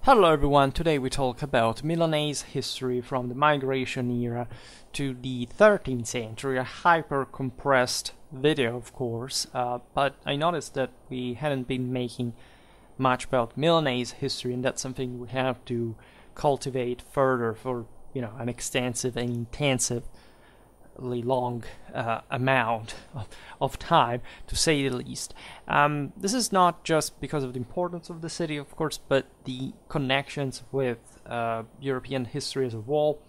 Hello everyone, today we talk about Milanese history from the migration era to the 13th century, a hyper-compressed video of course, but I noticed that we hadn't been making much about Milanese history, and that's something we have to cultivate further for, an extensive and intensively long amount of time, to say the least. This is not just because of the importance of the city, of course, but the connections with European history as a whole,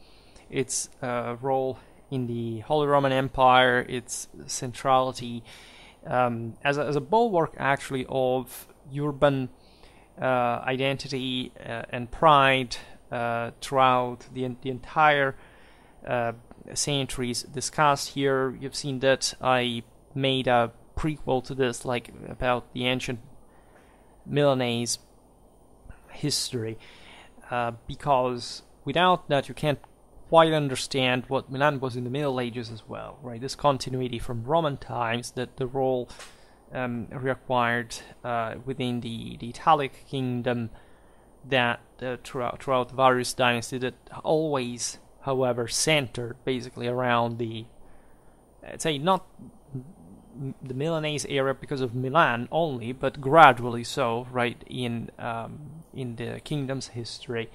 its role in the Holy Roman Empire, its centrality as a bulwark, actually, of urban identity and pride throughout the entire centuries discussed here. You've seen that I made a prequel to this, like about the ancient Milanese history, because without that you can't quite understand what Milan was in the Middle Ages as well, right? This continuity from Roman times, that the role required within the Italic kingdom, that throughout various dynasties, that always, however, centered basically around the, I'd say, not the Milanese era because of Milan only, but gradually so, right, in the kingdom's history.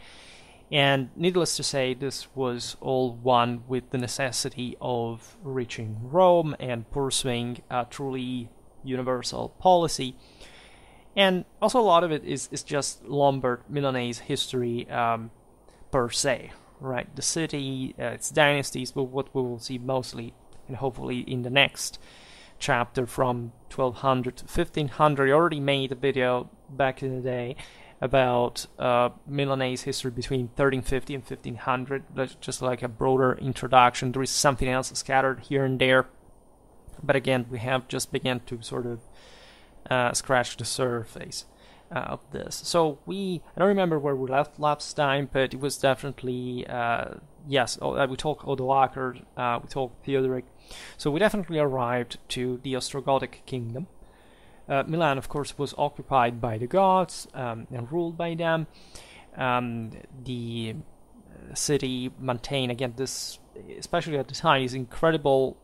And needless to say, this was all one with the necessity of reaching Rome and pursuing a truly universal policy. And also a lot of it is just Lombard Milanese history per se, right? The city, its dynasties, but what we will see mostly, and hopefully in the next chapter, from 1200 to 1500. I already made a video back in the day about Milanese history between 1350 and 1500. That's just like a broader introduction. There is something else scattered here and there, but again, we have just begun to sort of scratch the surface of this. So I don't remember where we left last time, but it was definitely, yes, we talked Odoacer, we talked Theodoric. So we definitely arrived to the Ostrogothic kingdom. Milan, of course, was occupied by the Goths and ruled by them. The city maintained, again, this, especially at the time, is incredible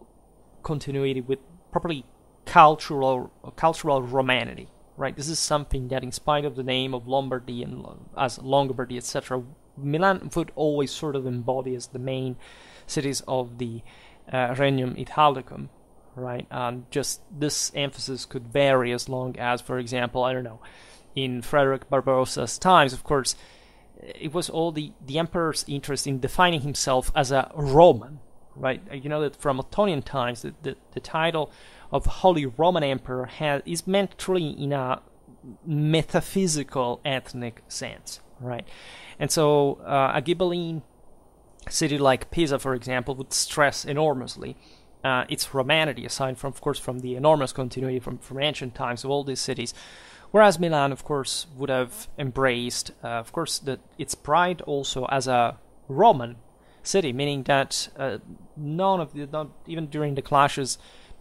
continuity with properly cultural Romanity, right? This is something that, in spite of the name of Lombardy and as Longobardy, etc., Milan would always sort of embody as the main cities of the Regnum Italicum, right? Just this emphasis could vary as long as, for example, I don't know, in Frederick Barbarossa's times, of course, it was all the emperor's interest in defining himself as a Roman, right? You know that from Ottonian times, the title of Holy Roman Emperor is meant truly in a metaphysical ethnic sense, right? And so a Ghibelline city like Pisa, for example, would stress enormously its Romanity, aside from, of course, from the enormous continuity from ancient times of all these cities. Whereas Milan, of course, would have embraced, of course, its pride also as a Roman city, meaning that not even during the clashes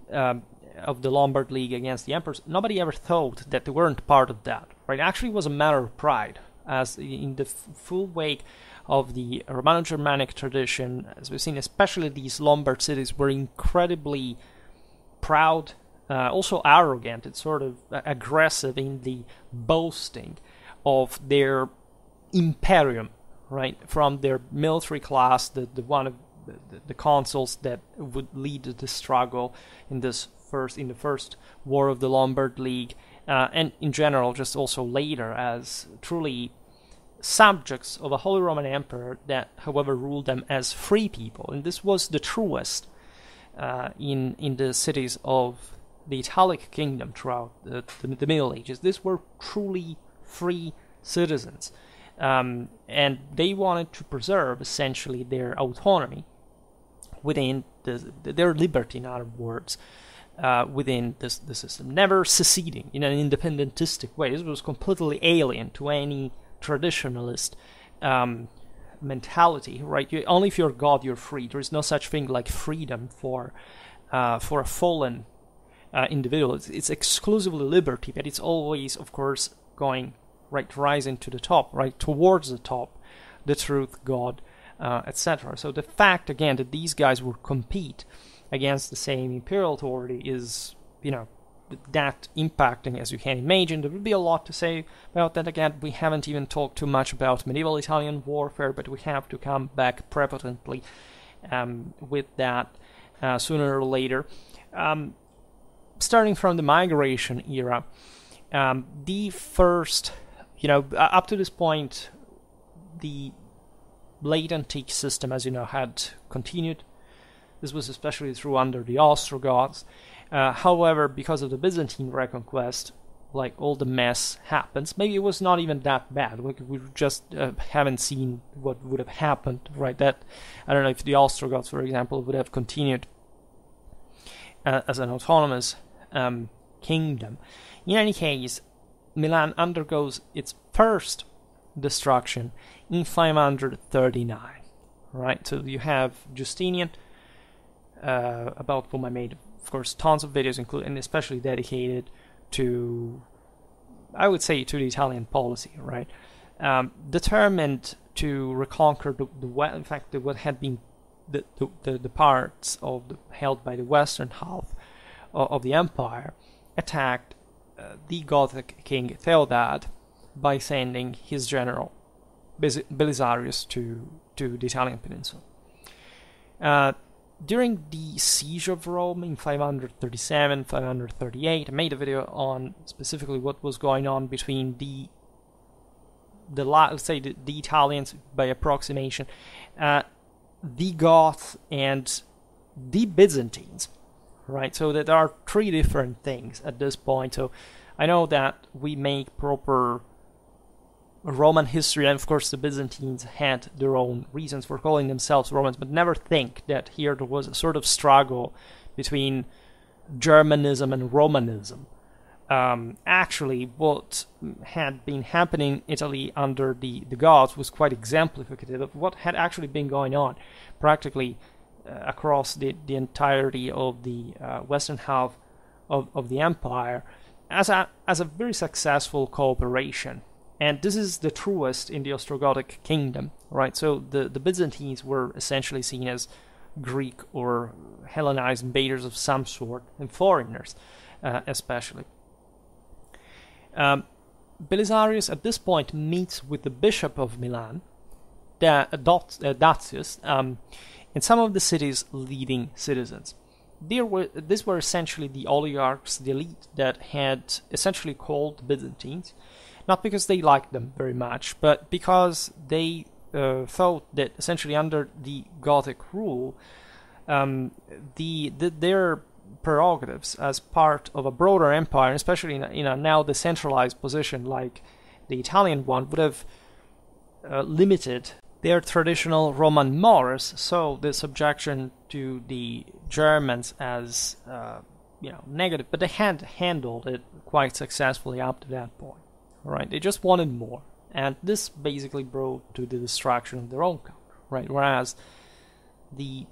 of the Lombard League against the emperors, nobody ever thought that they weren't part of that, right? Actually, it was a matter of pride, as in the full wake of the Romano-Germanic tradition, as we've seen, especially these Lombard cities were incredibly proud, also arrogant, and sort of aggressive in the boasting of their imperium, right? From their military class, the one of the consuls that would lead the struggle in the first war of the Lombard League, and in general, just also later, as truly subjects of a Holy Roman Emperor that, however, ruled them as free people. And this was the truest in the cities of the Italic kingdom throughout the Middle Ages. These were truly free citizens, and they wanted to preserve essentially their autonomy within their liberty, in other words, within the system, never seceding in an independentistic way. This was completely alien to any traditionalist mentality, right? Only if you're God, you're free. There is no such thing like freedom for a fallen individual. It's exclusively liberty, but it's always, of course, going right, rising to the top, right, towards the top, the truth, God, etc. So the fact, again, that these guys would compete against the same imperial authority is, that impacting, as you can imagine. There would be a lot to say about that. Again, we haven't even talked too much about medieval Italian warfare, but we have to come back prepotently with that sooner or later. Starting from the migration era, the first, up to this point, the late antique system, as you know, had continued. This was especially true under the Ostrogoths. However, because of the Byzantine reconquest, like, all the mess happens. Maybe it was not even that bad. We just haven't seen what would have happened, right? That, I don't know if the Ostrogoths, for example, would have continued as an autonomous kingdom. In any case, Milan undergoes its first destruction in 539, right? So you have Justinian, about whom I made, of course, tons of videos, and especially dedicated to, I would say, to the Italian policy, right? Determined to reconquer in fact, what had been the parts held by the western half of the empire, attacked the Gothic king Theodad by sending his general Belisarius to the Italian peninsula. During the siege of Rome in 537, 538, I made a video on specifically what was going on between the Italians, by approximation, the Goths, and the Byzantines, right? So that there are three different things at this point. So I know that we make proper Roman history, and of course the Byzantines had their own reasons for calling themselves Romans, but never think that here there was a sort of struggle between Germanism and Romanism. Actually, what had been happening in Italy under the Goths was quite exemplificative of what had actually been going on practically across the entirety of the western half of the empire as a very successful cooperation. And this is the truest in the Ostrogothic kingdom, right? So the Byzantines were essentially seen as Greek or Hellenized invaders of some sort, and foreigners especially. Belisarius at this point meets with the bishop of Milan, Datius, and some of the city's leading citizens. These were essentially the oligarchs, the elite that had essentially called the Byzantines, not because they liked them very much, but because they thought that essentially under the Gothic rule, their prerogatives as part of a broader empire, especially in a now decentralized position like the Italian one, would have limited their traditional Roman mores. So the subjection to the Germans as negative, but they had handled it quite successfully up to that point. Right? They just wanted more, and this basically brought to the destruction of their own country, right? Whereas the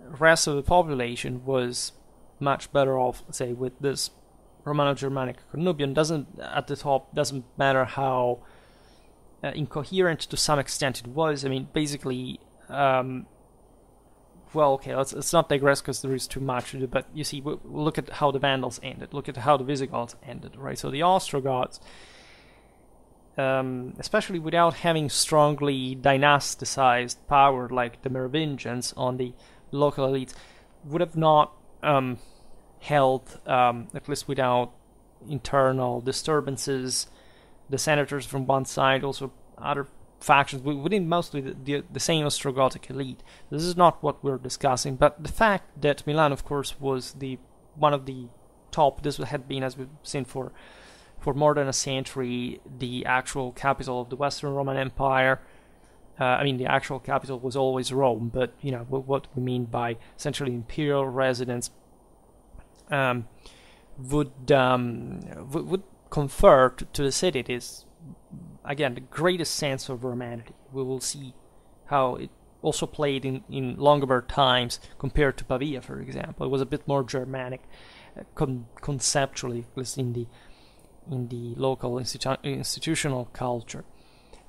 rest of the population was much better off, say, with this Romano-Germanic connubium. Doesn't matter how incoherent to some extent it was. I mean, basically, let's not digress because there is too much to do, but you see, look at how the Vandals ended, look at how the Visigoths ended, right? So the Ostrogoths, especially without having strongly dynasticized power like the Merovingians on the local elites, would have not held, at least without internal disturbances, the senators from one side, also other factions within mostly the same Ostrogothic elite. This is not what we're discussing, but the fact that Milan, of course, was one of the top. This had been, as we've seen, for more than a century, the actual capital of the Western Roman Empire. The actual capital was always Rome, but what we mean by essentially imperial residence would confer to the city this, again, the greatest sense of Romanity. We will see how it also played in Longobard times compared to Pavia, for example. It was a bit more Germanic conceptually, at least in the in the local institutional culture.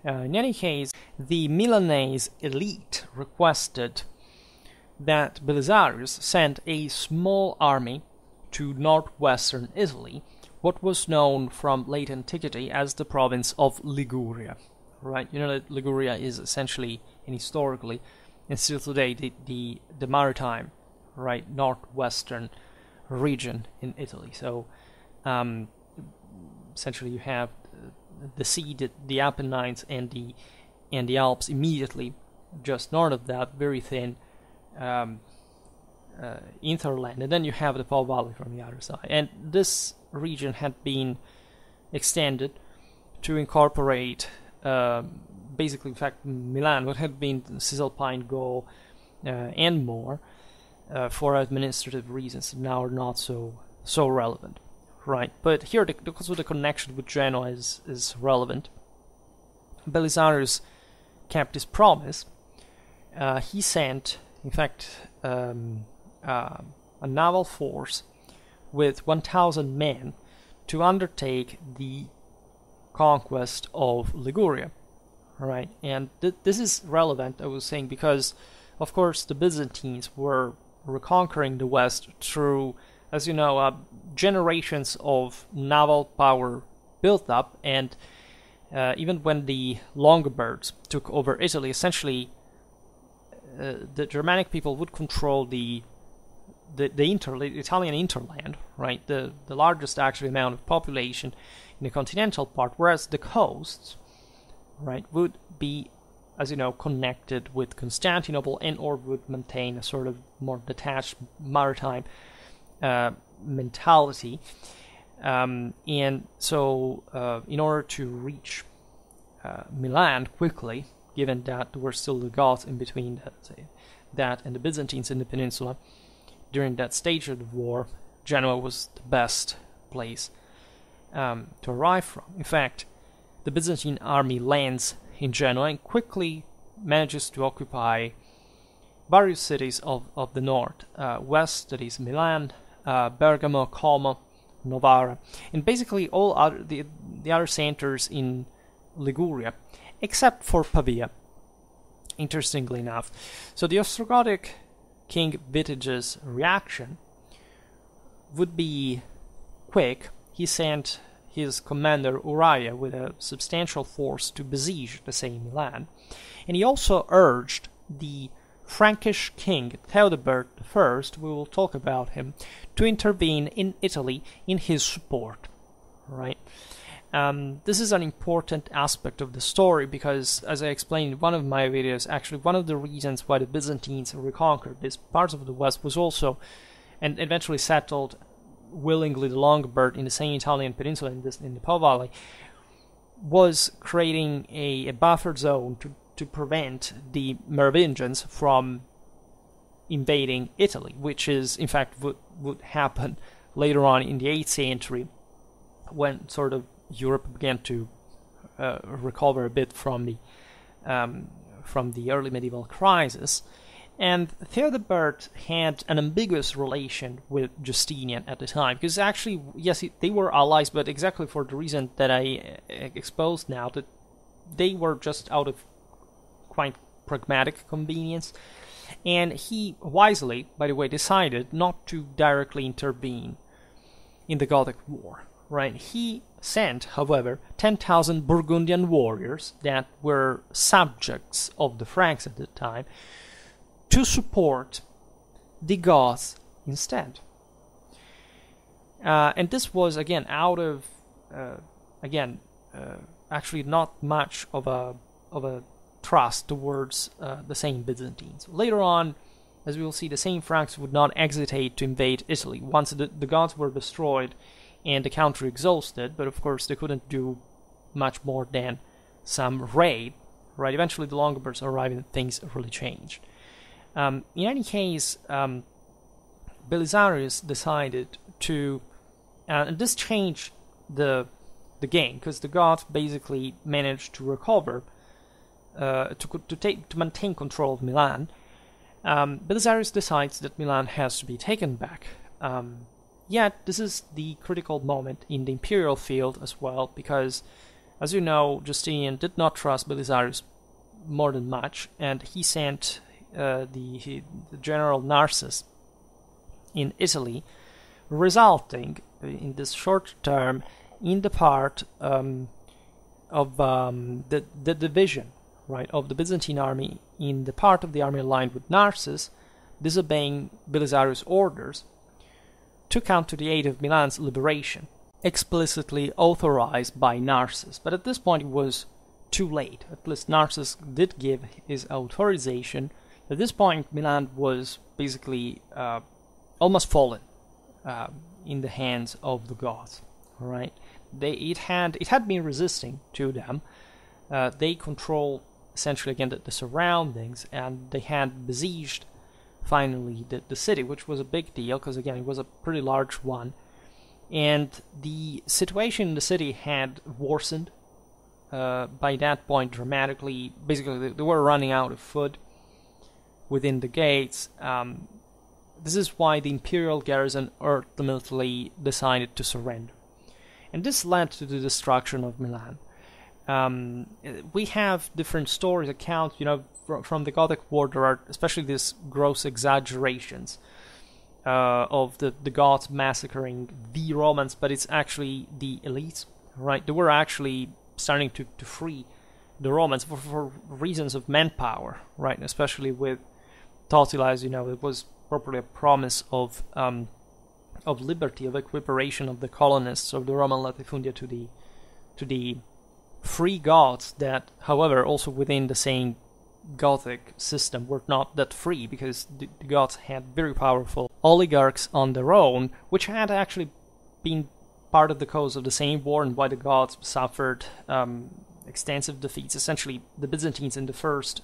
In any case, the Milanese elite requested that Belisarius send a small army to northwestern Italy, what was known from late antiquity as the province of Liguria. Right? You know that Liguria is essentially and historically, and still today, the maritime, right, northwestern region in Italy. So essentially, you have the sea, the Apennines, and the Alps immediately just north of that, very thin hinterland, and then you have the Po Valley from the other side. And this region had been extended to incorporate, basically, in fact, Milan, what had been Cisalpine Gaul, and more, for administrative reasons, now are not so relevant. Right, but here also the connection with Genoa is relevant. Belisarius kept his promise. He sent, in fact, a naval force with 1,000 men to undertake the conquest of Liguria. Right, and this is relevant, I was saying, because, of course, the Byzantines were reconquering the West through, as you know, generations of naval power built up, and even when the Longobards took over Italy, essentially the Germanic people would control the Italian hinterland, right? The largest actually amount of population in the continental part, whereas the coasts, right, would be, as you know, connected with Constantinople and or would maintain a sort of more detached maritime mentality, and so in order to reach Milan quickly, given that there were still the Goths in between that and the Byzantines in the peninsula, during that stage of the war, Genoa was the best place to arrive from. In fact, the Byzantine army lands in Genoa and quickly manages to occupy various cities of the north, west, that is Milan, Bergamo, Como, Novara, and basically all other the other centers in Liguria, except for Pavia, interestingly enough. So the Ostrogothic King Vitige's reaction would be quick. He sent his commander Uraia with a substantial force to besiege the same Milan, and he also urged the Frankish king Theodebert I, we will talk about him, to intervene in Italy in his support. Right? This is an important aspect of the story because, as I explained in one of my videos, actually one of the reasons why the Byzantines reconquered these parts of the West was also, and eventually settled willingly the Longobard in the same Italian peninsula in the Po Valley, was creating a buffer zone to prevent the Merovingians from invading Italy, which is, in fact, would happen later on in the 8th century when sort of Europe began to recover a bit from the early medieval crisis. And Theodebert had an ambiguous relation with Justinian at the time, because actually, yes, they were allies, but exactly for the reason that I exposed now, that they were just out of quite pragmatic convenience. And he wisely, by the way, decided not to directly intervene in the Gothic War. Right? He sent, however, 10,000 Burgundian warriors that were subjects of the Franks at the time to support the Goths instead. And this was, again, out of, actually not much of a trust towards the same Byzantines. Later on, as we will see, the same Franks would not hesitate to invade Italy once the Goths were destroyed and the country exhausted, but of course they couldn't do much more than some raid. Right? Eventually the Longobards arrived and things really changed. In any case, Belisarius decided to, and this changed the game, because the Goths basically managed to recover, to maintain control of Milan. Belisarius decides that Milan has to be taken back. Yet, this is the critical moment in the imperial field as well, because, as you know, Justinian did not trust Belisarius more than much, and he sent the general Narses in Italy, resulting in this short term in the part of the division, right, of the Byzantine army in the part of the army aligned with Narses, disobeying Belisarius' orders, to come to the aid of Milan's liberation, explicitly authorized by Narses. But at this point it was too late. At least Narses did give his authorization. At this point Milan was basically almost fallen in the hands of the Goths. All right, it had been resisting to them. They controlled essentially again the surroundings, and they had besieged finally the city, which was a big deal because again it was a pretty large one, and the situation in the city had worsened by that point dramatically. Basically they were running out of food within the gates. This is why the imperial garrison ultimately decided to surrender, and this led to the destruction of Milan. We have different stories, accounts, from the Gothic War. There are especially these gross exaggerations of the Goths massacring the Romans, but it's actually the elites, right? They were actually starting to free the Romans for reasons of manpower, right? Especially with Totila, as you know, it was properly a promise of liberty, of equiparation of the colonists of the Roman latifundia to the free Goths that, however, also within the same Gothic system were not that free, because the Goths had very powerful oligarchs on their own, which had actually been part of the cause of the same war and why the Goths suffered extensive defeats. Essentially, the Byzantines in the first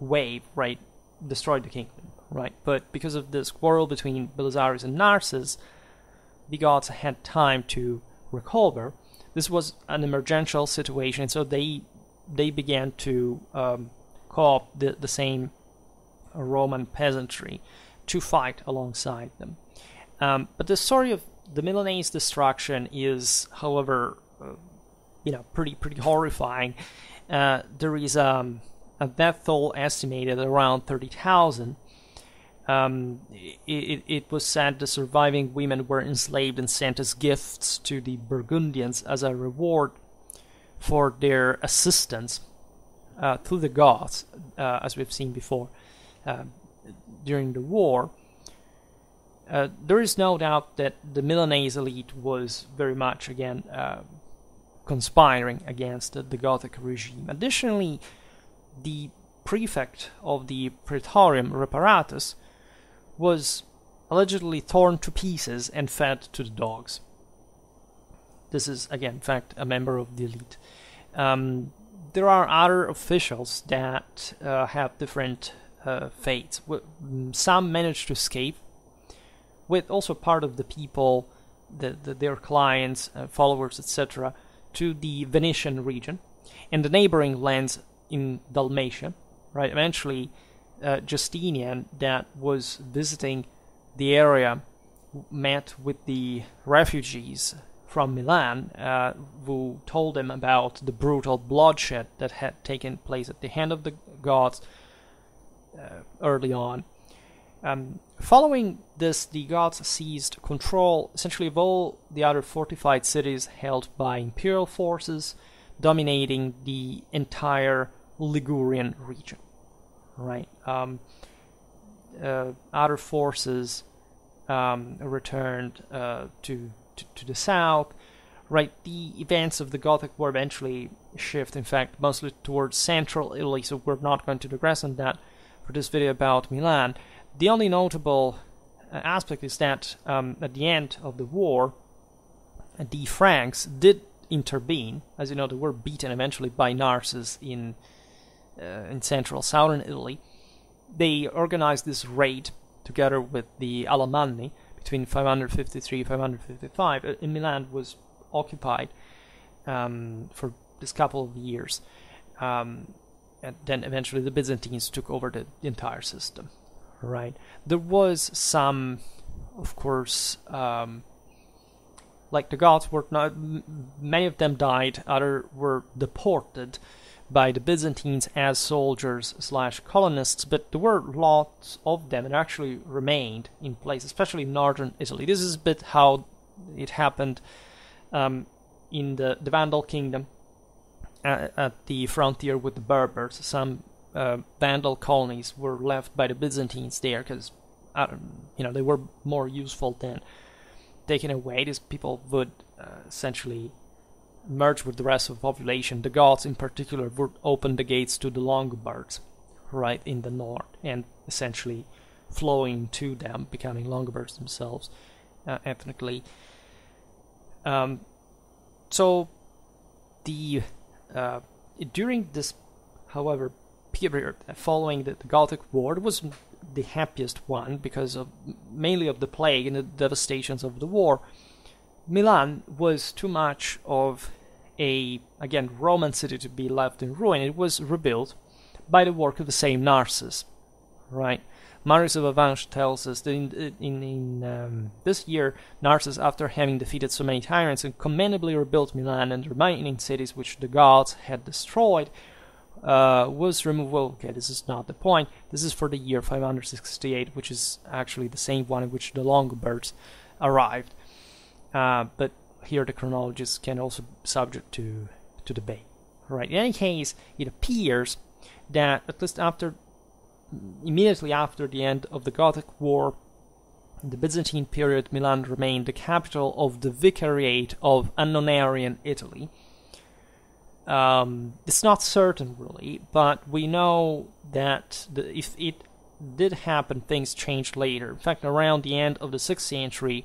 wave, right, destroyed the kingdom, right? But because of this quarrel between Belisarius and Narses, the Goths had time to recover. This was an emergential situation, so they began to co-opt the same Roman peasantry to fight alongside them. But the story of the Milanese destruction is, however, pretty horrifying. There is a death toll estimated around 30,000. It was said the surviving women were enslaved and sent as gifts to the Burgundians as a reward for their assistance to the Goths, as we've seen before, during the war. There is no doubt that the Milanese elite was very much, again, conspiring against the Gothic regime. Additionally, the prefect of the Praetorium, Reparatus, was allegedly torn to pieces and fed to the dogs. This is, again, in fact, a member of the elite. There are other officials that have different fates. Some managed to escape, with also part of the people, their clients, followers, etc., to the Venetian region and the neighboring lands in Dalmatia. Right? Eventually, Justinian, that was visiting the area, met with the refugees from Milan, who told him about the brutal bloodshed that had taken place at the hand of the Goths early on. Following this, the Goths seized control essentially of all the other fortified cities held by imperial forces, dominating the entire Ligurian region. Right. Other forces returned to the south. Right. The events of the Gothic War eventually shift, in fact, mostly towards central Italy, so we're not going to digress on that for this video about Milan. The only notable aspect is that at the end of the war, the Franks did intervene. As you know, they were beaten eventually by Narses in central southern Italy. They organized this raid together with the Alemanni between 553 and 555. And Milan was occupied for this couple of years. And then eventually the Byzantines took over the entire system. Right. There was some of course, like the Goths were not, many of them died, others were deported by the Byzantines as soldiers / colonists, but there were lots of them that actually remained in place, especially in northern Italy. This is a bit how it happened in the Vandal kingdom at the frontier with the Berbers. Some Vandal colonies were left by the Byzantines there because they were more useful than taken away. These people would essentially merge with the rest of the population. The Goths in particular would open the gates to the Longobards right in the north and essentially flowing to them, becoming Longobards themselves ethnically. So the during this, however, period following the Gothic War, it was the happiest one because of mainly of the plague and the devastations of the war. Milan was too much of a, again, Roman city to be left in ruin. It was rebuilt by the work of the same Narses, right? Marius of Avanches tells us that in this year, Narses, after having defeated so many tyrants and commendably rebuilt Milan and the remaining cities which the Goths had destroyed, was removed. Well, okay, this is not the point. This is for the year 568, which is actually the same one in which the Longobards arrived. But here the chronologists can also be subject to debate. Right. In any case, it appears that at least immediately after the end of the Gothic War, in the Byzantine period, Milan remained the capital of the Vicariate of Annonarian Italy. It's not certain really, but we know that if it did happen, things changed later. In fact, around the end of the 6th century,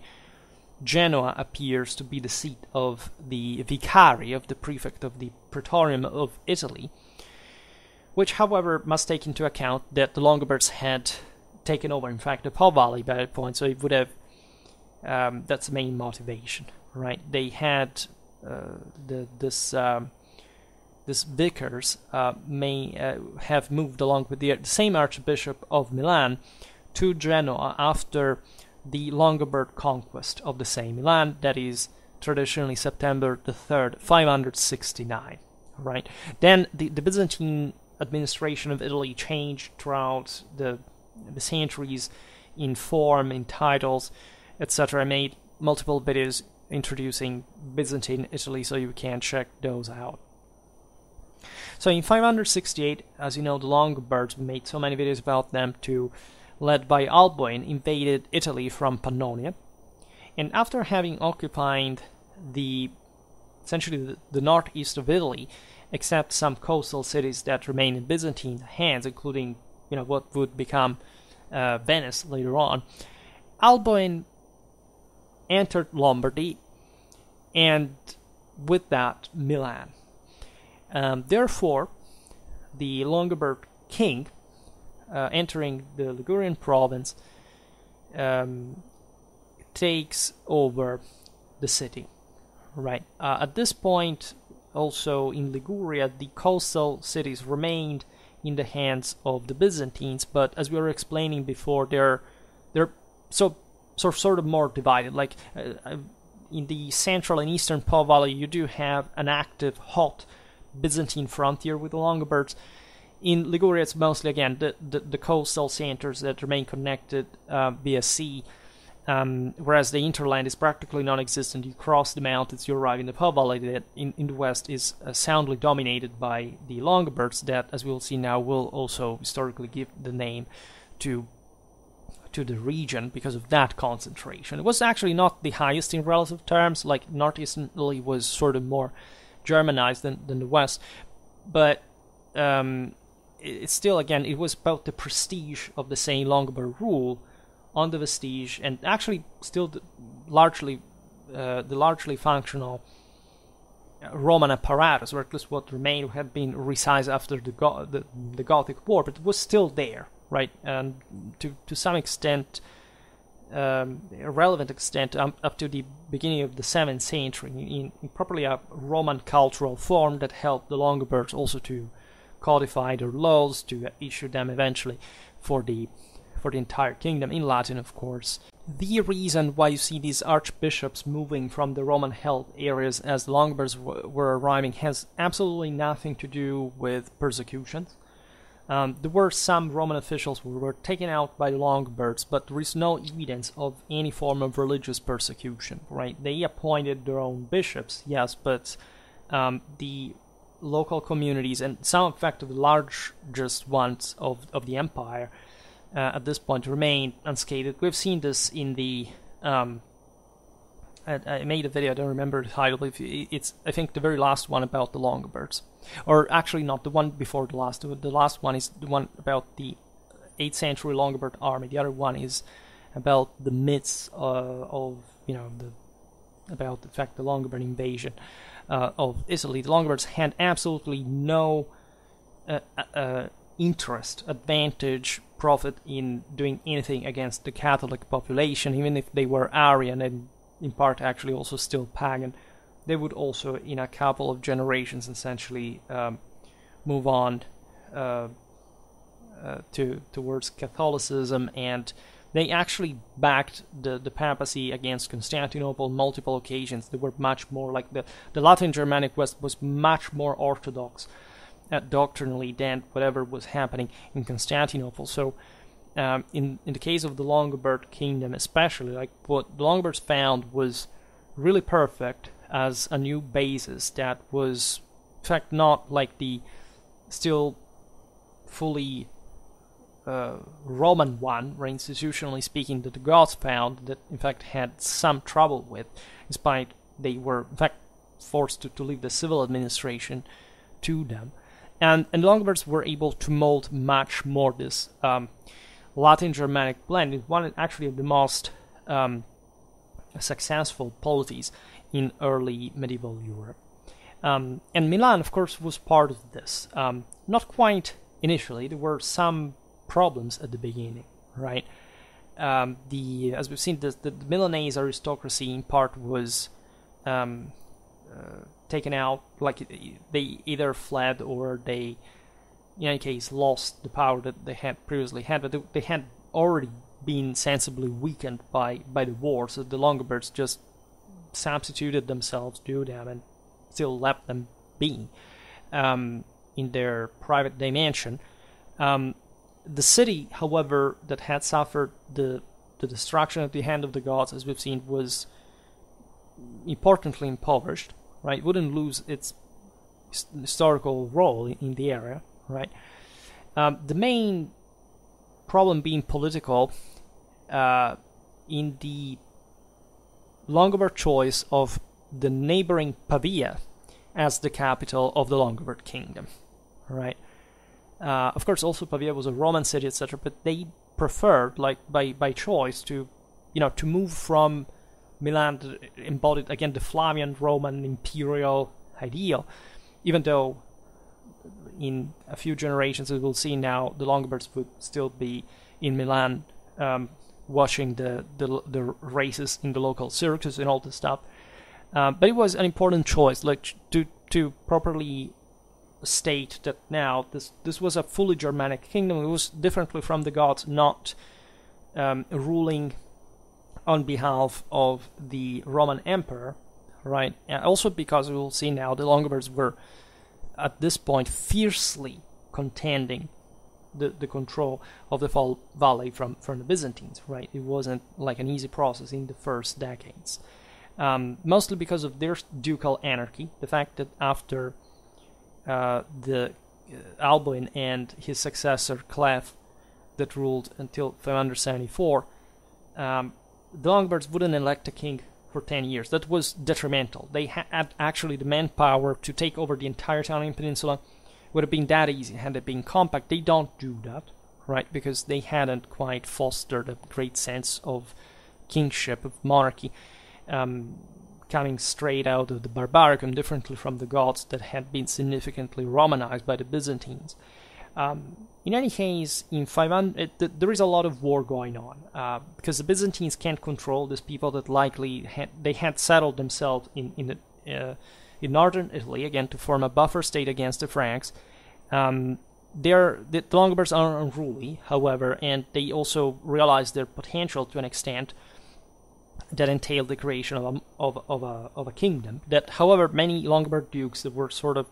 Genoa appears to be the seat of the vicari, of the prefect of the Praetorium of Italy, which, however, must take into account that the Longobards had taken over, in fact, the Po Valley by that point, so it would have, that's the main motivation, right? They had this vicars may have moved along with the same Archbishop of Milan to Genoa after the Longobard conquest of the same Milan, that is traditionally September the 3rd, 569, right? Then the Byzantine administration of Italy changed throughout the centuries in form, in titles, etc. I made multiple videos introducing Byzantine Italy, so you can check those out. So in 568, as you know, the Longobards, we made so many videos about them too, led by Alboin, invaded Italy from Pannonia, and after having occupied essentially the northeast of Italy, except some coastal cities that remained in Byzantine hands, including what would become Venice later on, Alboin entered Lombardy, and with that Milan. Therefore, the Longobard king, entering the Ligurian province, takes over the city. Right. At this point, also in Liguria, the coastal cities remained in the hands of the Byzantines, but as we were explaining before, they're sort of more divided. Like in the central and eastern Po Valley, you do have an active, hot Byzantine frontier with the Longobards. In Liguria, it's mostly, again, the coastal centers that remain connected via sea, whereas the interland is practically non-existent. You cross the mountains, you arrive in the Po Valley that in the west is soundly dominated by the Longobards that, as we'll see now, will also historically give the name to the region because of that concentration. It was actually not the highest in relative terms, like northeastern Italy was sort of more Germanized than the west, but it's still, again, it was about the prestige of the same Longobar rule on the vestige, and actually still the largely functional Roman apparatus, or at least what remained, had been resized after the Gothic War, but it was still there, right? And to some extent, a relevant extent, up to the beginning of the 7th century, in properly a Roman cultural form that helped the Longobards also to codify their laws, to issue them eventually for the for the entire kingdom, in Latin of course. The reason why you see these archbishops moving from the Roman-held areas as the Longobards were arriving has absolutely nothing to do with persecutions. There were some Roman officials who were taken out by the Longobards, but there is no evidence of any form of religious persecution, right? They appointed their own bishops, yes, but the local communities, and some in fact of the largest ones of the empire, at this point remain unscathed. We've seen this in the I made a video, I don't remember the title, but it's I think the very last one about the Longobards, or actually not the one before the last. The last one is the one about the 8th century Longobard army. The other one is about the myths of about the fact the Longobard invasion of Italy. The Longobards had absolutely no interest, advantage, profit in doing anything against the Catholic population, even if they were Arian and in part actually also still pagan. They would also, in a couple of generations, essentially move on towards Catholicism, and they actually backed the papacy against Constantinople on multiple occasions. They were much more like the Latin Germanic West was much more orthodox doctrinally than whatever was happening in Constantinople. So in the case of the Longobard kingdom especially, like what the Longobards found was really perfect as a new basis that was in fact not like the still fully Roman one, or institutionally speaking, that the Goths found that in fact had some trouble with, despite they were in fact forced to leave the civil administration to them. And the Longobards were able to mold much more this Latin Germanic blend. It's one actually of the most successful polities in early medieval Europe. And Milan, of course, was part of this. Not quite initially. There were some problems at the beginning, right? As we've seen, the Milanese aristocracy in part was taken out, like they either fled or they, in any case, lost the power that they had previously had, but they had already been sensibly weakened by the war, so the Longobards just substituted themselves to them and still left them be in their private dimension. The city, however, that had suffered the destruction at the hand of the gods, as we've seen, was importantly impoverished, right? It wouldn't lose its historical role in the area, right? The main problem being political in the Longobard choice of the neighboring Pavia as the capital of the Longobard kingdom, right? Of course, also Pavia was a Roman city, etc., but they preferred, like by choice, to move from Milan, to embodied again the Flavian Roman imperial ideal, even though in a few generations, as we'll see now, the Longobards would still be in Milan, watching the races in the local circus and all this stuff. But it was an important choice, like to properly state that now this was a fully Germanic kingdom. It was differently from the Goths, not ruling on behalf of the Roman Emperor, right? And also because we will see now the Longobards were at this point fiercely contending the control of the Fall Valley from the Byzantines, right? It wasn't like an easy process in the first decades, mostly because of their ducal anarchy, the fact that after the Alboin and his successor Clef that ruled until 574, the Longobards wouldn't elect a king for 10 years. That was detrimental. They had actually the manpower to take over the entire Italian peninsula. Would have been that easy had it been compact. They don't do that, right? Because they hadn't quite fostered a great sense of kingship, of monarchy, coming straight out of the Barbaricum, differently from the Goths that had been significantly Romanized by the Byzantines. In any case, in 500, there is a lot of war going on, because the Byzantines can't control these people that likely had settled themselves in northern Italy, again, to form a buffer state against the Franks. the Longobards are unruly, however, and they also realize their potential to an extent that entailed the creation of a kingdom. That, however, many Longobarд dukes that were sort of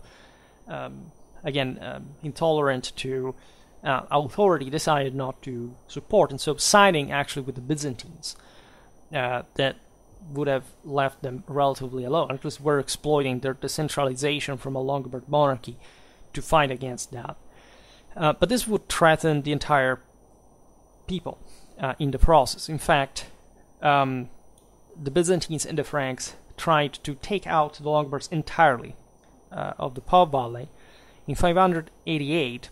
intolerant to authority decided not to support, and so siding actually with the Byzantines, that would have left them relatively alone. At least were exploiting their decentralization from a Longobard monarchy to fight against that. But this would threaten the entire people in the process. In fact, the Byzantines and the Franks tried to take out the Longobards entirely of the Po Valley. In 588,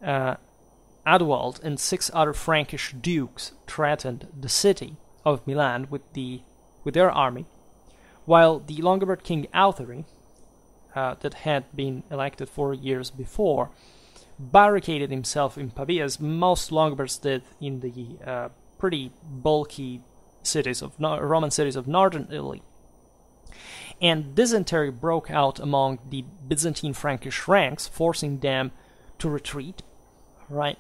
Adwald and 6 other Frankish dukes threatened the city of Milan with their army, while the Longobard king Authary, that had been elected 4 years before, barricaded himself in Pavia, as most Longobards did in the pretty bulky cities of Roman cities of northern Italy. And dysentery broke out among the Byzantine Frankish ranks, forcing them to retreat. Right,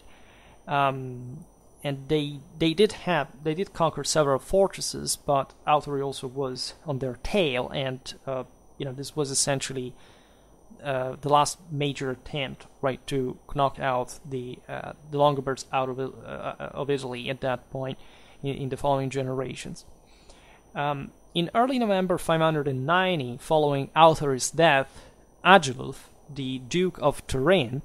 and they did conquer several fortresses, but Authary also was on their tail, and this was essentially the last major attempt, right, to knock out the Longobards out of Italy at that point in the following generations. In early November 590, following Authary's death, Agilulf, the Duke of Turin,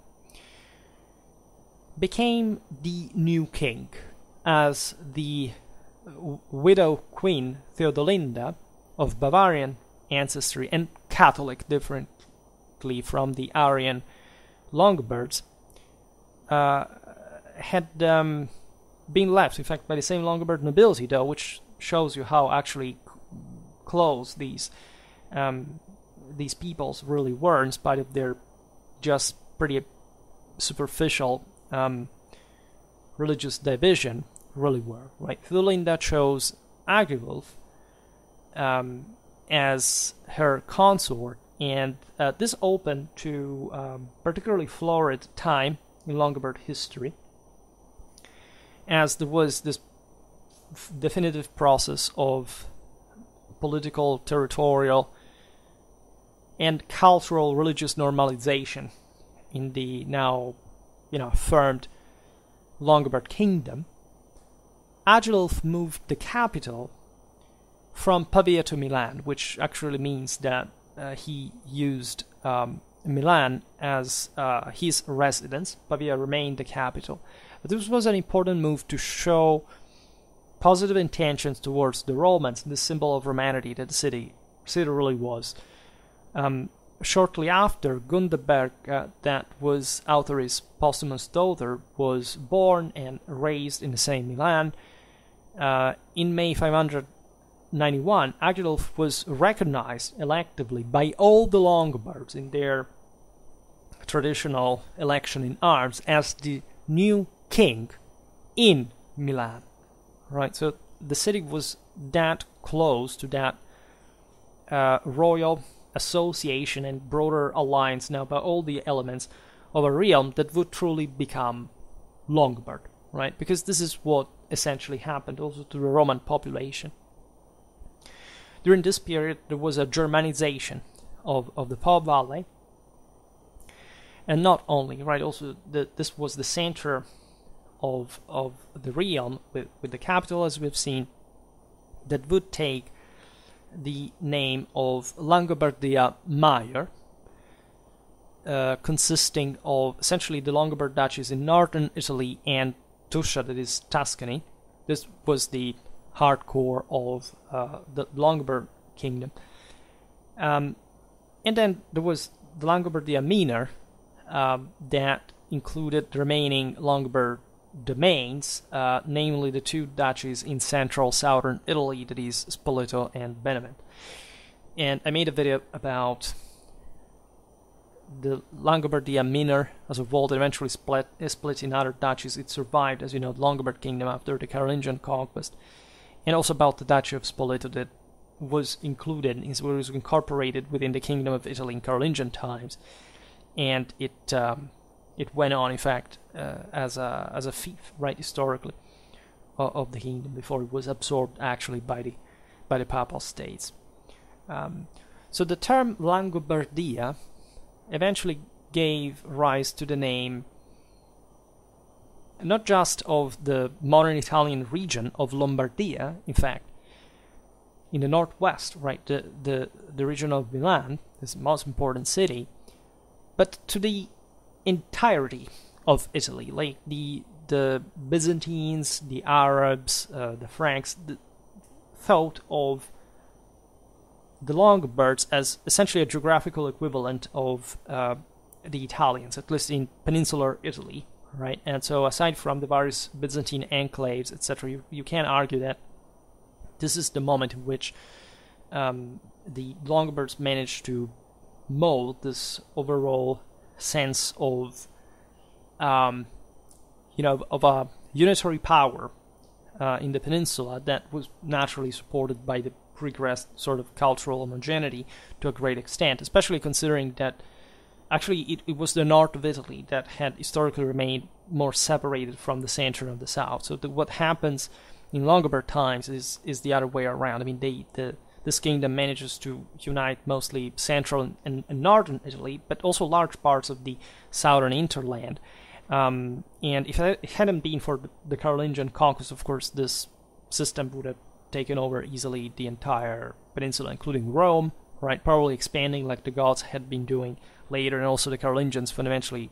became the new king, as the widow queen Theodolinda, of Bavarian ancestry and Catholic differently from the Arian Longobards, had been left, in fact, by the same Longobard nobility, though, which shows you how actually close these peoples really were, in spite of their just pretty superficial religious division, really were, right? Theodolinda chose Agilulf as her consort, and this opened to particularly florid time in Longobard history, as there was this definitive process of political, territorial, and cultural religious normalization in the now affirmed Longobard kingdom. Agilulf moved the capital from Pavia to Milan, which actually means that he used Milan as his residence. Pavia remained the capital. But this was an important move to show positive intentions towards the Romans, the symbol of Romanity that the city really was. Shortly after, Gundeberg, that was Authary's posthumous daughter, was born and raised in the same Milan. In May 591, Agilulf was recognized electively by all the Longobards in their traditional election in arms as the new king in Milan. Right, so the city was that close to that royal association and broader alliance now by all the elements of a realm that would truly become Longobard, right? Because this is what essentially happened also to the Roman population. During this period, there was a Germanization of the Po Valley, and not only, right, also this was the center of the realm with the capital, as we've seen, that would take the name of Langobardia Major, consisting of essentially the Longobard duchies in northern Italy and Tuscia, that is Tuscany. This was the hardcore of the Longobard kingdom. And then there was the Langobardia Minor, that included the remaining Longobard domains, namely the 2 duchies in central southern Italy, that is Spoleto and Benevent. And I made a video about the Langobardia Minor as a whole that eventually split in other duchies. It survived, as you know, the Longobard kingdom after the Carolingian conquest, and also about the Duchy of Spoleto that was incorporated within the Kingdom of Italy in Carolingian times, and it it went on, in fact, as a fief, right, historically, of the kingdom before it was absorbed actually by the Papal States. So the term Langobardia eventually gave rise to the name not just of the modern Italian region of Lombardia, in fact, in the northwest, right, the region of Milan, this most important city, but to the entirety of Italy, like the Byzantines, the Arabs, the Franks, thought of the Longobards as essentially a geographical equivalent of the Italians, at least in peninsular Italy, right? And so aside from the various Byzantine enclaves, etc., you can argue that this is the moment in which the Longobards managed to mold this overall sense of, of a unitary power in the peninsula that was naturally supported by the regressed sort of cultural homogeneity to a great extent, especially considering that actually it was the north of Italy that had historically remained more separated from the center and the south. So what happens in Longobard times is the other way around. I mean, this kingdom manages to unite mostly central and northern Italy, but also large parts of the southern hinterland. And if it hadn't been for the Carolingian conquest, of course, this system would have taken over easily the entire peninsula, including Rome, right? Probably expanding like the Goths had been doing later, and also the Carolingians fundamentally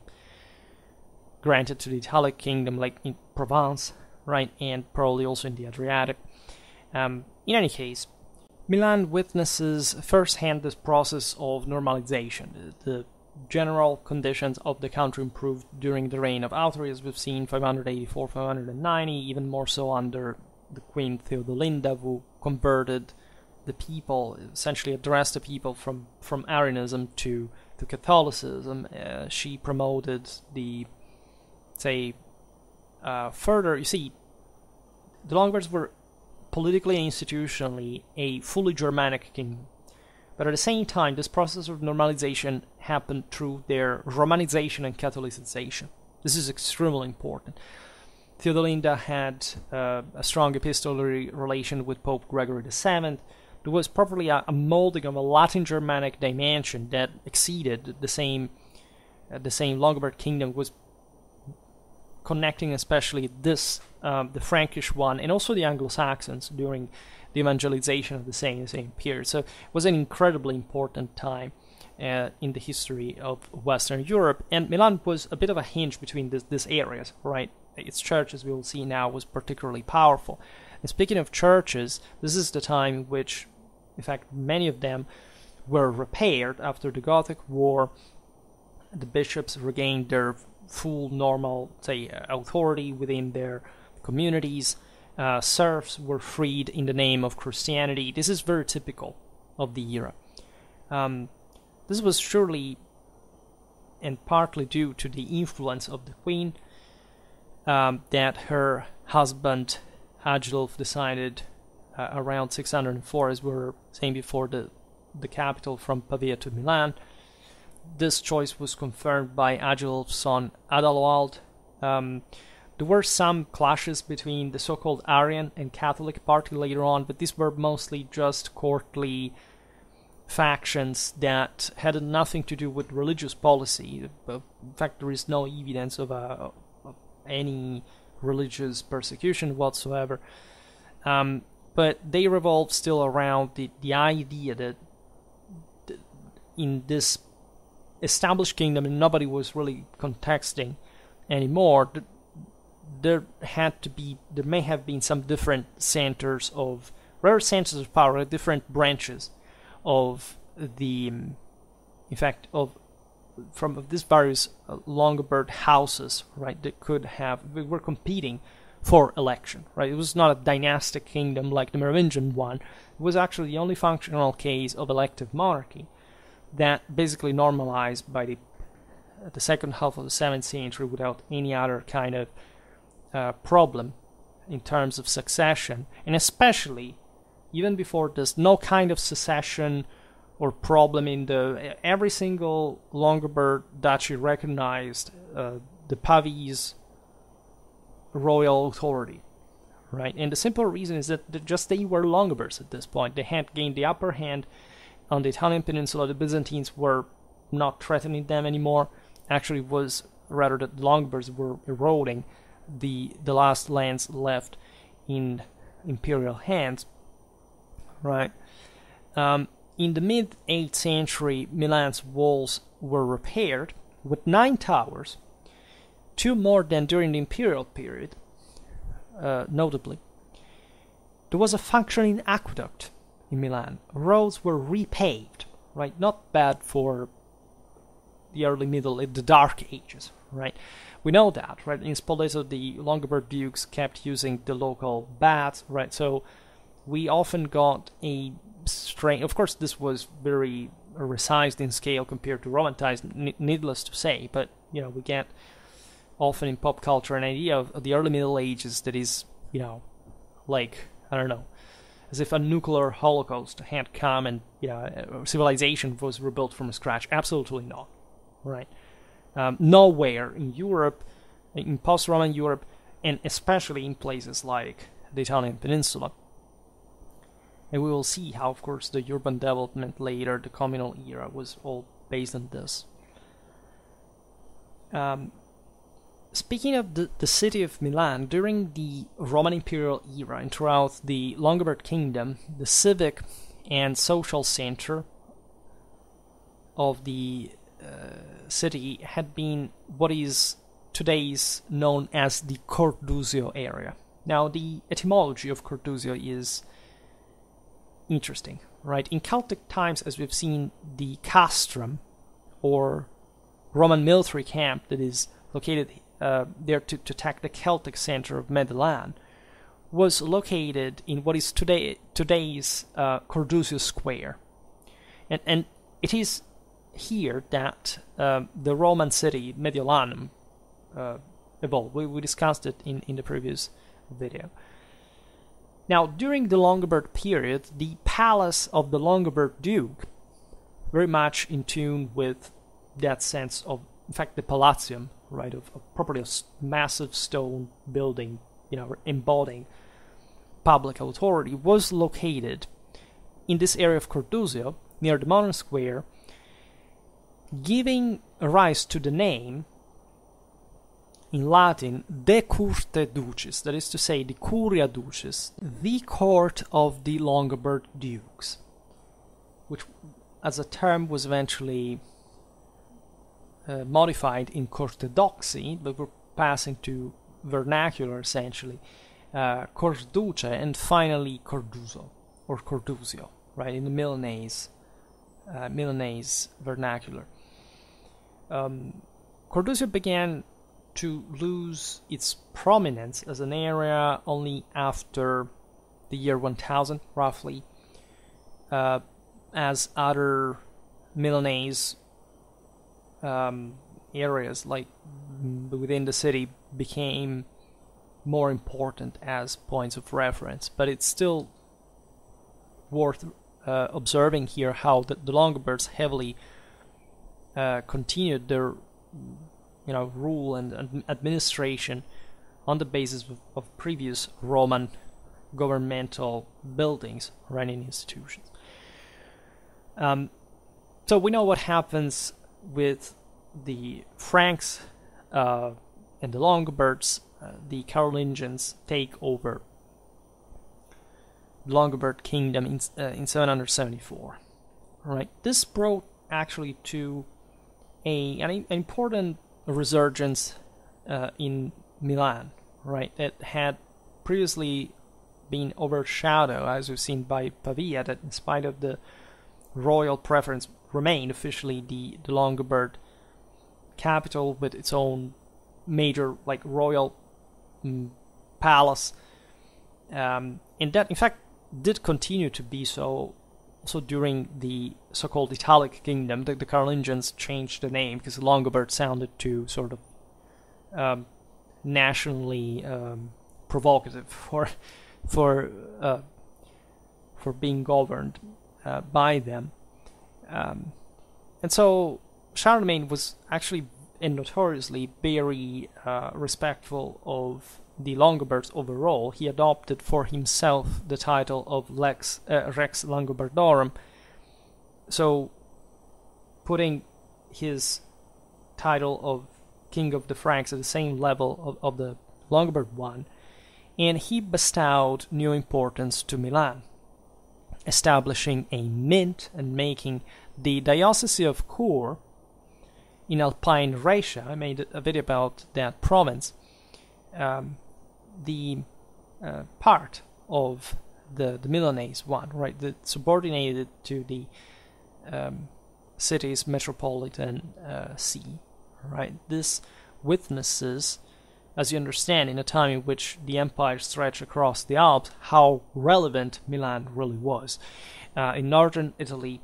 granted to the Italic kingdom, like in Provence, right? And probably also in the Adriatic. In any case, Milan witnesses firsthand this process of normalization. The general conditions of the country improved during the reign of Authori, as we've seen, 584, 590, even more so under the Queen Theodolinda, who converted the people, essentially addressed the people from Arianism to Catholicism. She promoted the, further, you see, the Longobards were politically and institutionally a fully Germanic kingdom. But at the same time, this process of normalization happened through their Romanization and Catholicization. This is extremely important. Theodolinda had a strong epistolary relation with Pope Gregory VII. There was probably a molding of a Latin Germanic dimension that exceeded the same Longobard kingdom, was connecting especially this, the Frankish one, and also the Anglo-Saxons during the evangelization of the same period. So it was an incredibly important time in the history of Western Europe, and Milan was a bit of a hinge between these areas, right? Its church, as we will see now, was particularly powerful. And speaking of churches, this is the time in which, in fact, many of them were repaired after the Gothic War. The bishops regained their full normal, authority within their communities. Serfs were freed in the name of Christianity. This is very typical of the era. This was surely and partly due to the influence of the queen, that her husband Agilulf decided around 604, as we were saying before, the capital from Pavia to Milan. This choice was confirmed by Agilulf's son Adalwald. There were some clashes between the so-called Arian and Catholic party later on, but these were mostly just courtly factions that had nothing to do with religious policy. In fact, there is no evidence of any religious persecution whatsoever. But they revolved still around the idea that in this established kingdom, and nobody was really contesting anymore, there may have been some different centers of power, different branches of from these various Longobard houses, right, that were competing for election, right? It was not a dynastic kingdom like the Merovingian one. It was actually the only functional case of elective monarchy that basically normalized by the second half of the 7th century without any other kind of problem in terms of succession, and especially even before this, no kind of succession or problem in every single Longobard duchy recognized the Pavese royal authority, right? And the simple reason is that just they were Longobards at this point. They had gained the upper hand on the Italian peninsula. The Byzantines were not threatening them anymore. Actually, it was rather that the Longobards were eroding the last lands left in imperial hands, right? In the mid-8th century, Milan's walls were repaired with 9 towers, 2 more than during the imperial period, notably. There was a functioning aqueduct in Milan. Roads were repaved, right? Not bad for the the Dark Ages, right? We know that, right? In Spoleto, the Longobard dukes kept using the local baths, right? So we often got a strain. Of course, this was very resized in scale compared to Roman ties, needless to say, but, you know, we get often in pop culture an idea of the early Middle Ages that is, you know, like, I don't know, as if a nuclear holocaust had come and, you know, civilization was rebuilt from scratch. Absolutely not, right? Nowhere in Europe, in post-Roman Europe, and especially in places like the Italian peninsula. And we will see how, of course, the urban development later, the communal era, was all based on this. Speaking of the city of Milan, during the Roman imperial era and throughout the Longobard kingdom, the civic and social center of the city had been what is today's known as the Cordusio area. Now, the etymology of Cordusio is interesting, right? In Celtic times, as we've seen, the castrum, or Roman military camp that is located there to attack the Celtic center of Milan, was located in what is today's Cordusio Square. And it is here that the Roman city, Mediolanum, evolved. We discussed it in the previous video. Now, during the Longobard period, the palace of the Longobard Duke, very much in tune with that sense of, in fact, the Palatium, right, of properly a massive stone building, you know, embodying public authority, was located in this area of Cordusio, near the modern square, giving rise to the name, in Latin, de curte ducis, that is to say, the curia ducis, the court of the Longobard dukes, which as a term was eventually modified in cortedoxy, but we're passing to vernacular essentially, corduce, and finally corduso, or cordusio, right, in the Milanese vernacular. Cordusio began to lose its prominence as an area only after the year 1000, roughly, as other Milanese areas, like within the city, became more important as points of reference. But it's still worth observing here how the Longobards heavily continued their rule and administration on the basis of previous Roman governmental buildings, running institutions. So we know what happens with the Franks and the Longobards. The Carolingians take over the Longobard kingdom in 774. Right. This brought actually to an important resurgence in Milan, right, that had previously been overshadowed, as we've seen, by Pavia, that in spite of the royal preference remained officially the Longobard capital with its own major royal palace, and that in fact did continue to be so. So during the so-called Italic kingdom, the Carolingians changed the name because Longobard sounded too sort of nationally provocative for being governed by them. And so Charlemagne was actually and notoriously very respectful of the Longobards overall. He adopted for himself the title of Rex Langobardorum, so putting his title of King of the Franks at the same level of the Longobard one, and he bestowed new importance to Milan, establishing a mint and making the Diocese of Chur in Alpine Raetia. I made a video about that province. The part of the Milanese one, right, that subordinated to the city's metropolitan see, right. This witnesses, as you understand, in a time in which the empire stretched across the Alps, how relevant Milan really was in northern Italy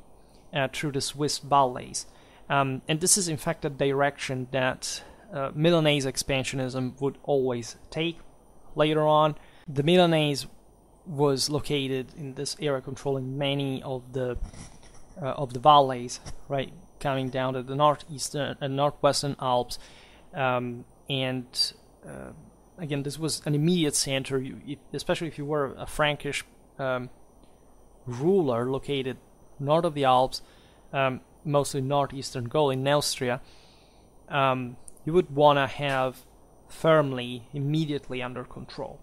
through the Swiss valleys. And this is in fact a direction that Milanese expansionism would always take later on. The Milanese was located in this area, controlling many of the valleys, right, coming down to the northeastern and northwestern Alps, and again, this was an immediate center, especially if you were a Frankish ruler located north of the Alps, mostly northeastern Gaul in Neustria. You would want to have firmly, immediately under control,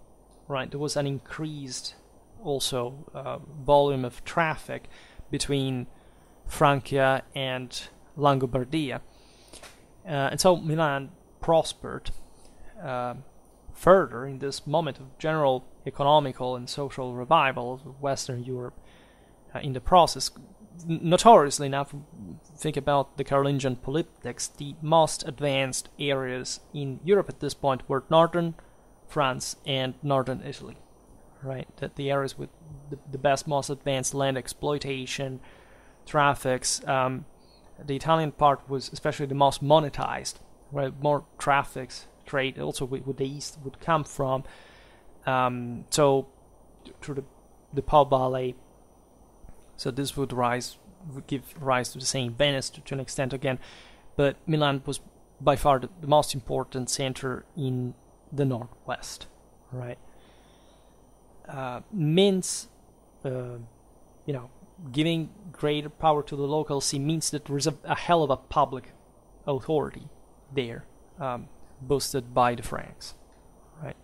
right? There was an increased also volume of traffic between Francia and Langobardia, and so Milan prospered further in this moment of general economical and social revival of Western Europe in the process. Notoriously, now think about the Carolingian politics, the most advanced areas in Europe at this point were northern France and northern Italy, right? That the areas with the best, most advanced land exploitation, traffics. The Italian part was especially the most monetized, right? More traffics, trade also with the east would come from. So through the Po Valley. So this would give rise to the same Venice to an extent again, but Milan was by far the most important center in the northwest, right? Means, giving greater power to the local see means that there is a hell of a public authority there, boosted by the Franks, right?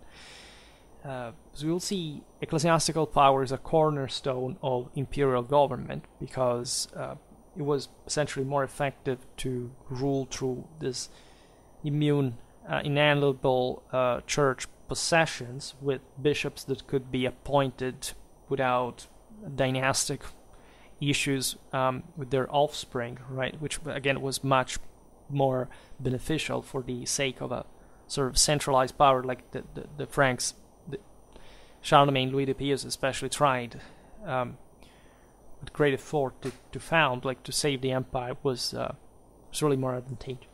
So we'll see ecclesiastical power is a cornerstone of imperial government because it was essentially more effective to rule through this inalienable church possessions with bishops that could be appointed without dynastic issues with their offspring, right? Which again was much more beneficial for the sake of a sort of centralized power like the Franks. Charlemagne, Louis the Pious especially tried with great effort to found, like to save the empire, was really more advantageous.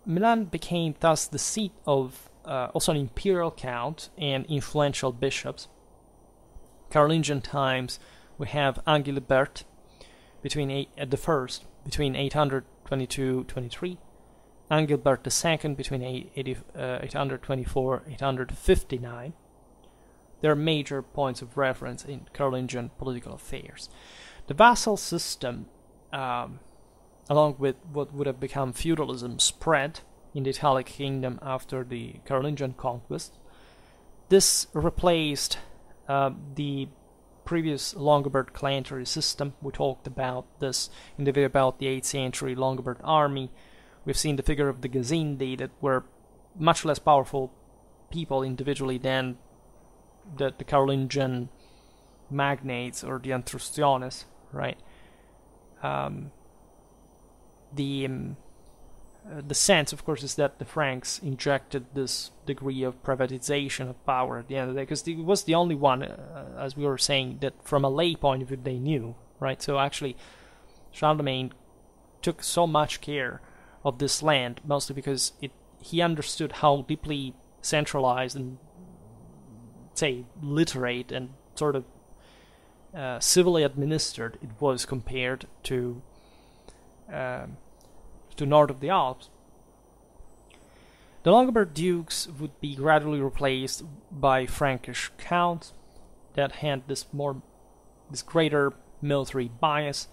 Milan became thus the seat of also an imperial count and influential bishops. Carolingian times, we have Angilbert between 822-23, Angilbert II between 824-859. There are major points of reference in Carolingian political affairs. The vassal system, along with what would have become feudalism, spread in the Italic kingdom after the Carolingian conquest. This replaced the previous Longobard clantery system. We talked about this in the video about the 8th century Longobard army. We've seen the figure of the Gazindi that were much less powerful people individually than the Carolingian magnates or the Antrustiones, right? The sense, of course, is that the Franks injected this degree of privatization of power at the end of the day, because it was the only one, as we were saying, that from a lay point of view they knew, right? So actually, Charlemagne took so much care of this land, mostly because he understood how deeply centralized and, say, literate and sort of civilly administered it was compared to north of the Alps. The Longobards dukes would be gradually replaced by Frankish counts that had this greater military bias,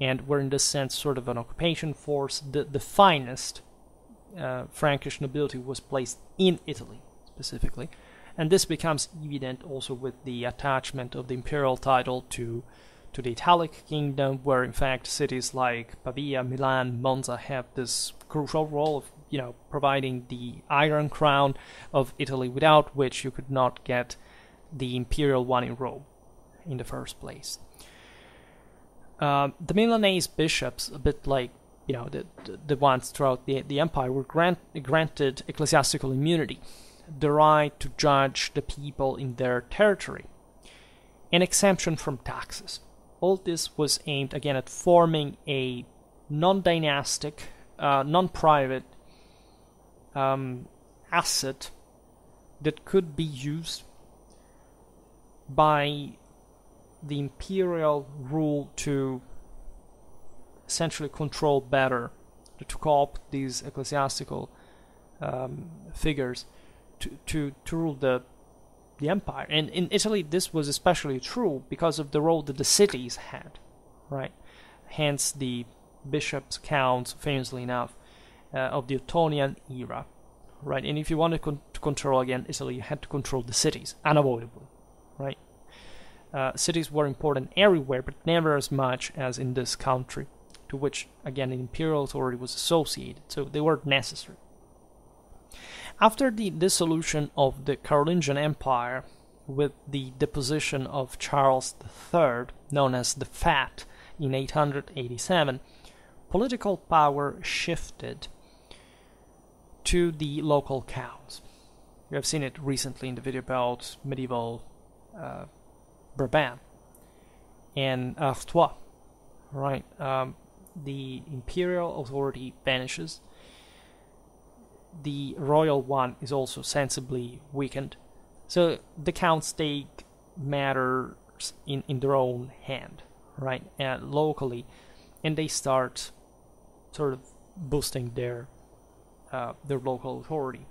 and were in this sense sort of an occupation force. The finest Frankish nobility was placed in Italy specifically, and this becomes evident also with the attachment of the imperial title to the Italic kingdom, where in fact cities like Pavia, Milan, Monza have this crucial role of providing the Iron Crown of Italy, without which you could not get the imperial one in Rome in the first place. The Milanese bishops, a bit like the ones throughout the empire, were granted ecclesiastical immunity, the right to judge the people in their territory, an exemption from taxes. All this was aimed again at forming a non-dynastic, non-private asset that could be used by the imperial rule to essentially control better, to co-opt these ecclesiastical figures to rule the empire. And in Italy, this was especially true because of the role that the cities had, right? Hence the bishops, counts, famously enough, of the Ottonian era, right? And if you wanted to control again Italy, you had to control the cities, unavoidably, right? Cities were important everywhere, but never as much as in this country, to which again the imperial authority was associated, so they were necessary. After the dissolution of the Carolingian Empire, with the deposition of Charles III, known as the Fat, in 887, political power shifted to the local counts. You have seen it recently in the video about medieval Brabant and Artois, right? The imperial authority vanishes. The royal one is also sensibly weakened. So the counts take matters in their own hand, right? Locally, and they start sort of boosting their local authority.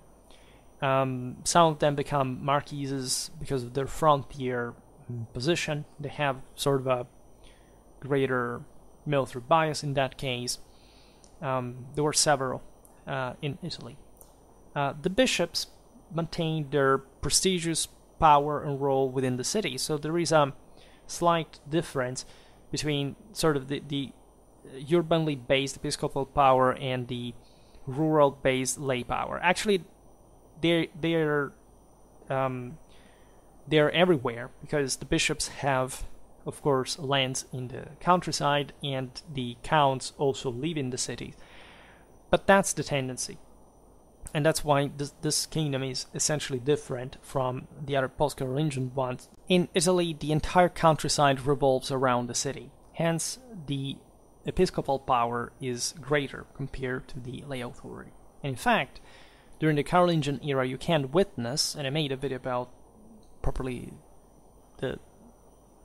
Some of them become marquises because of their frontier position. They have sort of a greater military bias in that case. There were several in Italy. The bishops maintained their prestigious power and role within the city, so there is a slight difference between sort of the urbanly based episcopal power and the rural based lay power. Actually, they're everywhere, because the bishops have, of course, lands in the countryside, and the counts also live in the cities. But that's the tendency. And that's why this kingdom is essentially different from the other post-Carolingian ones. In Italy, the entire countryside revolves around the city. Hence, the episcopal power is greater compared to the lay authority. And in fact, during the Carolingian era, you can witness, and I made a video about properly the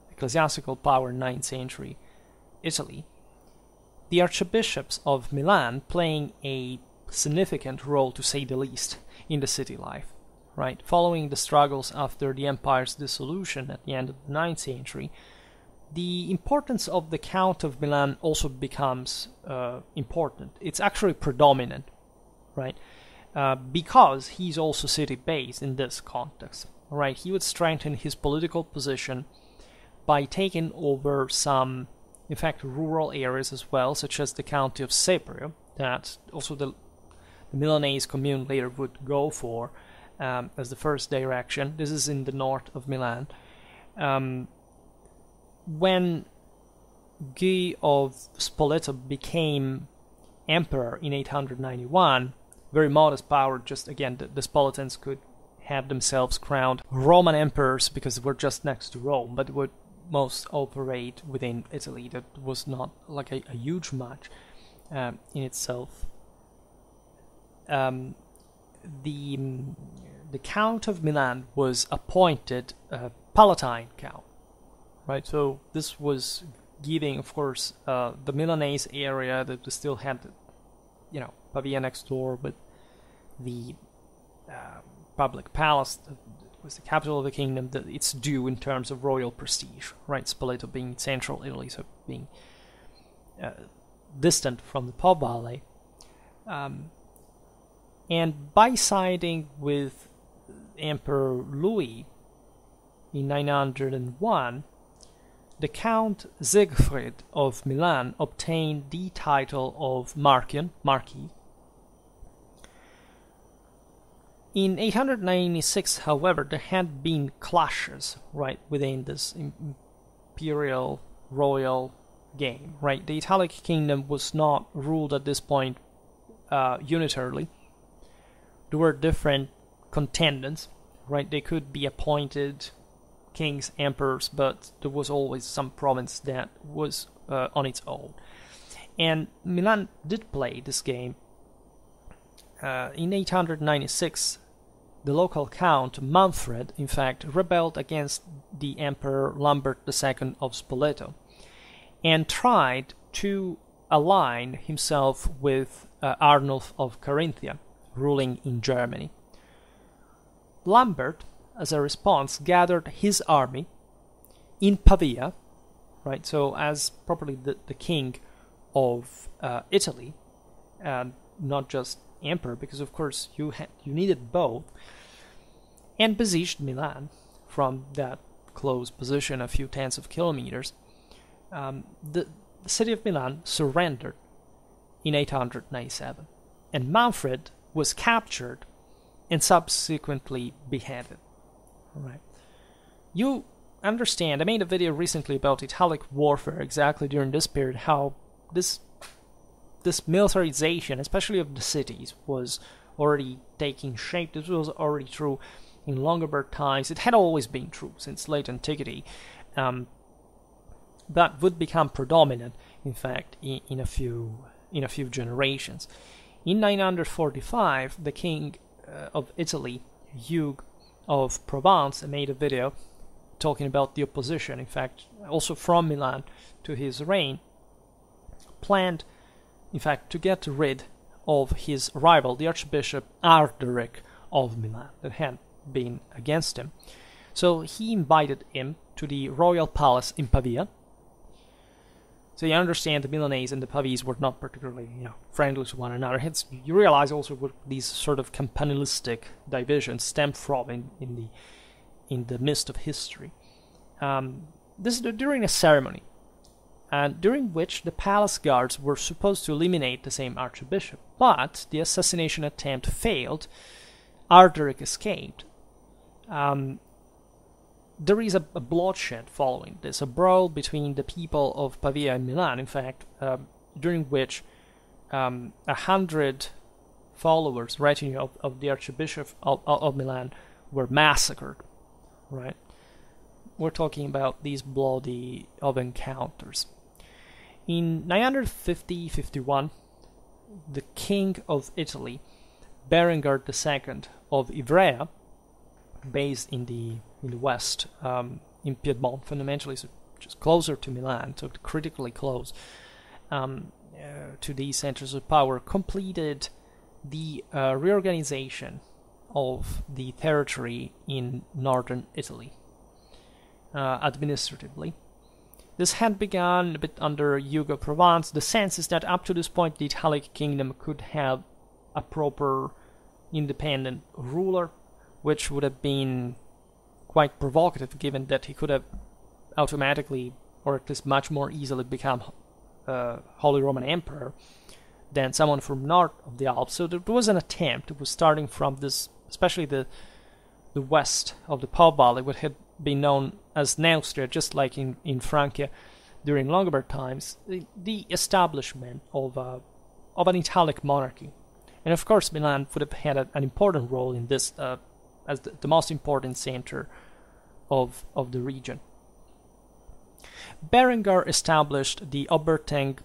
ecclesiastical power in 9th century Italy, the archbishops of Milan playing a significant role, to say the least, in the city life, right? Following the struggles after the empire's dissolution at the end of the 9th century, the importance of the Count of Milan also becomes important. It's actually predominant, right? Because he's also city-based in this context, right? He would strengthen his political position by taking over some, in fact, rural areas as well, such as the county of Seprio, that also the Milanese commune later would go for as the first direction. This is in the north of Milan. When Guy of Spoleto became emperor in 891, very modest power, just again, the Spoletans could have themselves crowned Roman emperors because they were just next to Rome, but would most operate within Italy. That was not like a huge much in itself. The Count of Milan was appointed Palatine Count, right? So this was giving, of course, the Milanese area that still had, Pavia next door, but the public palace was the capital of the kingdom, that it's due in terms of royal prestige, right? Spoleto being central Italy, so being distant from the Po Valley. And by siding with Emperor Louis in 901, the Count Siegfried of Milan obtained the title of Marquis. In 896, however, there had been clashes, right, within this imperial royal game, right? The Italic kingdom was not ruled at this point unitarily. There were different contendants, right? They could be appointed kings, emperors, but there was always some province that was on its own. And Milan did play this game. In 896, the local count, Manfred, in fact, rebelled against the Emperor Lambert II of Spoleto and tried to align himself with Arnulf of Carinthia, ruling in Germany. Lambert, as a response, gathered his army in Pavia, right? So as properly the king of Italy, not just emperor, because of course you needed both, and besieged Milan from that close position, a few tens of kilometers. The city of Milan surrendered in 897, and Manfred was captured and subsequently beheaded. Right. You understand, I made a video recently about Italic warfare exactly during this period, how this militarization, especially of the cities, was already taking shape. This was already true in Longobards times. It had always been true since late antiquity, but would become predominant, in fact, in a few generations. In 945, the king of Italy, Hugh of Provence, made a video talking about the opposition, in fact, also from Milan to his reign, planned, in fact, to get rid of his rival, the Archbishop Arderic of Milan, that had been against him. So he invited him to the royal palace in Pavia. So you understand the Milanese and the Pavese were not particularly, friendly to one another. Hence, you realize also what these sort of campanilistic divisions stem from in the midst of history. This is during a ceremony, and during which the palace guards were supposed to eliminate the same archbishop, but the assassination attempt failed. Arderic escaped. There is a bloodshed following this, a brawl between the people of Pavia and Milan, in fact, during which 100 followers, retinue of the Archbishop of Milan, were massacred, right? We're talking about these bloody encounters. In 950-51, the king of Italy, Berengar II of Ivrea, based in the west, in Piedmont, fundamentally, so just closer to Milan, so critically close to these centers of power, completed the reorganization of the territory in northern Italy administratively. This had begun a bit under Hugh of Provence. The sense is that up to this point the Italic kingdom could have a proper independent ruler, which would have been quite provocative, given that he could have automatically, or at least much more easily, become Holy Roman Emperor than someone from north of the Alps. So there was an attempt. It was starting from this, especially the west of the Po Valley, what had been known as Neustria, just like in Francia during Longobard times, the establishment of an Italic monarchy. And of course, Milan would have had an important role in this as the most important center of the region. Berengar established the Oberteng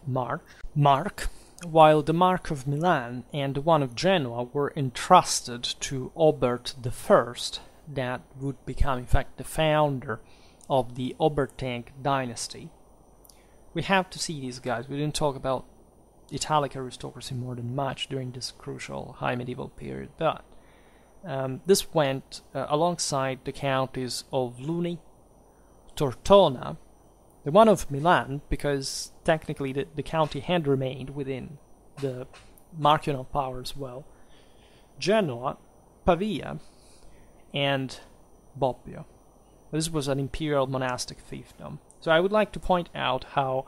mark, while the Mark of Milan and the one of Genoa were entrusted to Obert I, that would become, in fact, the founder of the Obertank dynasty. We have to see these guys. We didn't talk about Italic aristocracy more than much during this crucial high medieval period, but this went alongside the counties of Luni, Tortona, the one of Milan, because technically the county had remained within the marquional power as well, Genoa, Pavia, and Bobbio. This was an imperial monastic fiefdom. So I would like to point out how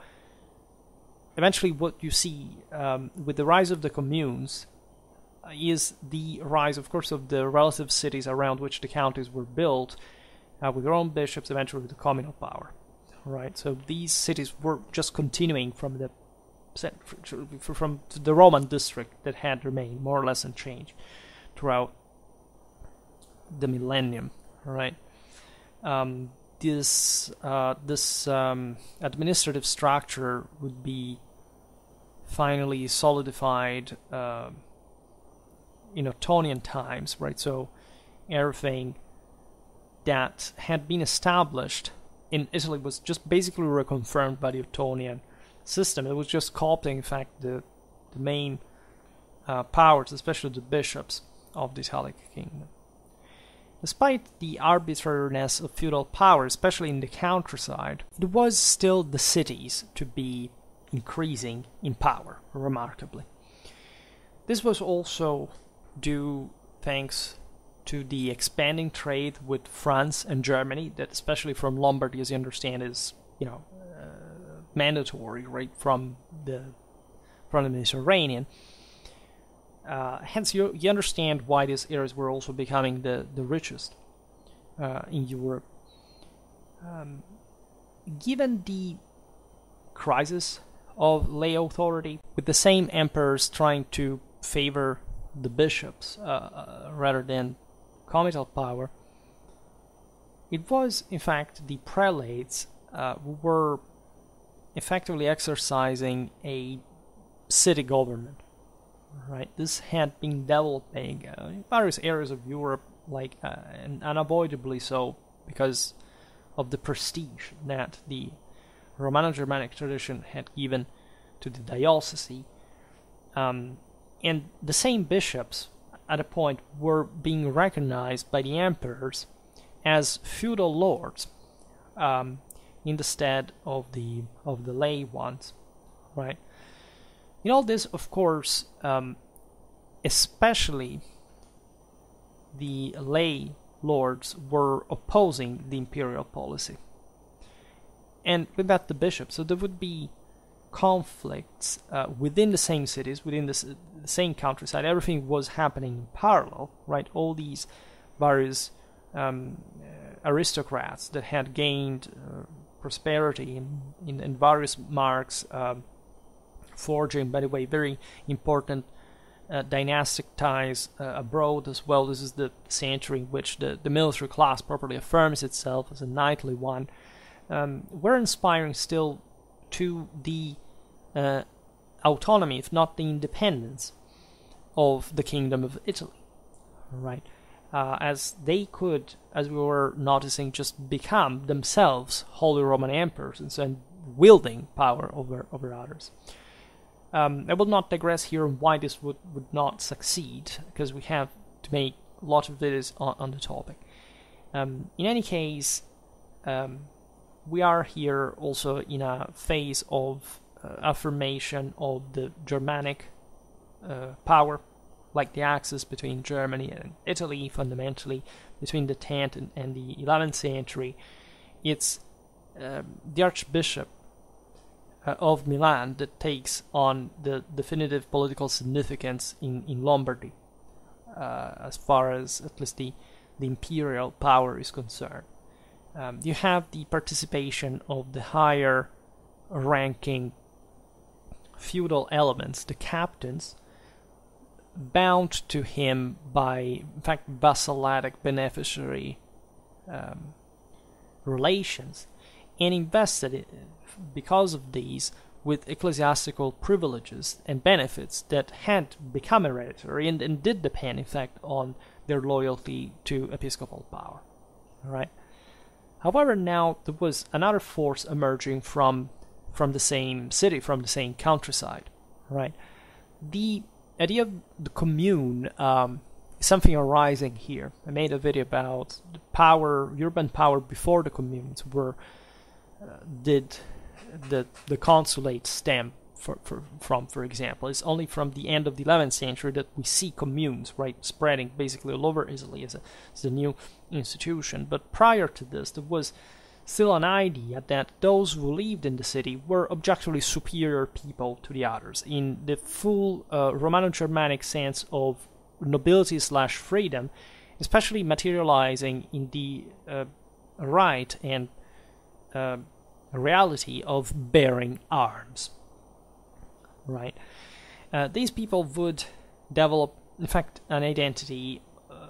eventually what you see with the rise of the communes is the rise, of course, of the relative cities around which the counties were built, with their own bishops, eventually with the communal power. Right, so these cities were just continuing from the Roman district that had remained more or less unchanged throughout the millennium. Right, this administrative structure would be finally solidified in Ottonian times. Right, so everything that had been established in Italy was just basically reconfirmed by the Ottonian system. It was just copying, in fact, the main powers, especially the bishops of the Italic kingdom. Despite the arbitrariness of feudal power, especially in the countryside, it was still the cities to be increasing in power, remarkably. This was also due, thanks to the expanding trade with France and Germany, that especially from Lombardy, as you understand, is mandatory, right, from the Mediterranean. Hence, you understand why these areas were also becoming the richest in Europe. Given the crisis of lay authority, with the same emperors trying to favor the bishops rather than comital power, it was in fact the prelates who were effectively exercising a city government. Right, this had been developing in various areas of Europe, and unavoidably so because of the prestige that the Romano-Germanic tradition had given to the diocese, and the same bishops at a point were being recognized by the emperors as feudal lords in the stead of the lay ones, right? In all this, of course, especially the lay lords were opposing the imperial policy, and with that the bishops. So there would be conflicts within the same cities, within the same countryside. Everything was happening in parallel, right? All these various aristocrats that had gained prosperity in various marks, forging, by the way, very important dynastic ties abroad as well. This is the century in which the military class properly affirms itself as a knightly one. Were inspiring still to the autonomy, if not the independence, of the Kingdom of Italy, right? As they could, as we were noticing, just become themselves Holy Roman Emperors and so wielding power over others. I will not digress here on why this would not succeed, because we have to make a lot of videos on the topic. In any case, we are here also in a phase of affirmation of the Germanic power, like the axis between Germany and Italy, fundamentally, between the 10th and the 11th century. It's the Archbishop of Milan that takes on the definitive political significance in Lombardy, as far as at least the imperial power is concerned. You have the participation of the higher ranking feudal elements, the captains, bound to him by, in fact, vassalatic beneficiary relations, and invested because of these with ecclesiastical privileges and benefits that had become hereditary and did depend, in fact, on their loyalty to episcopal power. All right. However, now there was another force emerging from the same city, from the same countryside, right? The idea of the commune is something arising here. I made a video about the power, urban power before the communes, where did the consulate stem from, for example. It's only from the end of the 11th century that we see communes, right, spreading basically all over Italy as a new institution. But prior to this, there was still an idea that those who lived in the city were objectively superior people to the others, in the full Romano-Germanic sense of nobility/freedom, especially materializing in the right and reality of bearing arms. Right, these people would develop, in fact, an identity,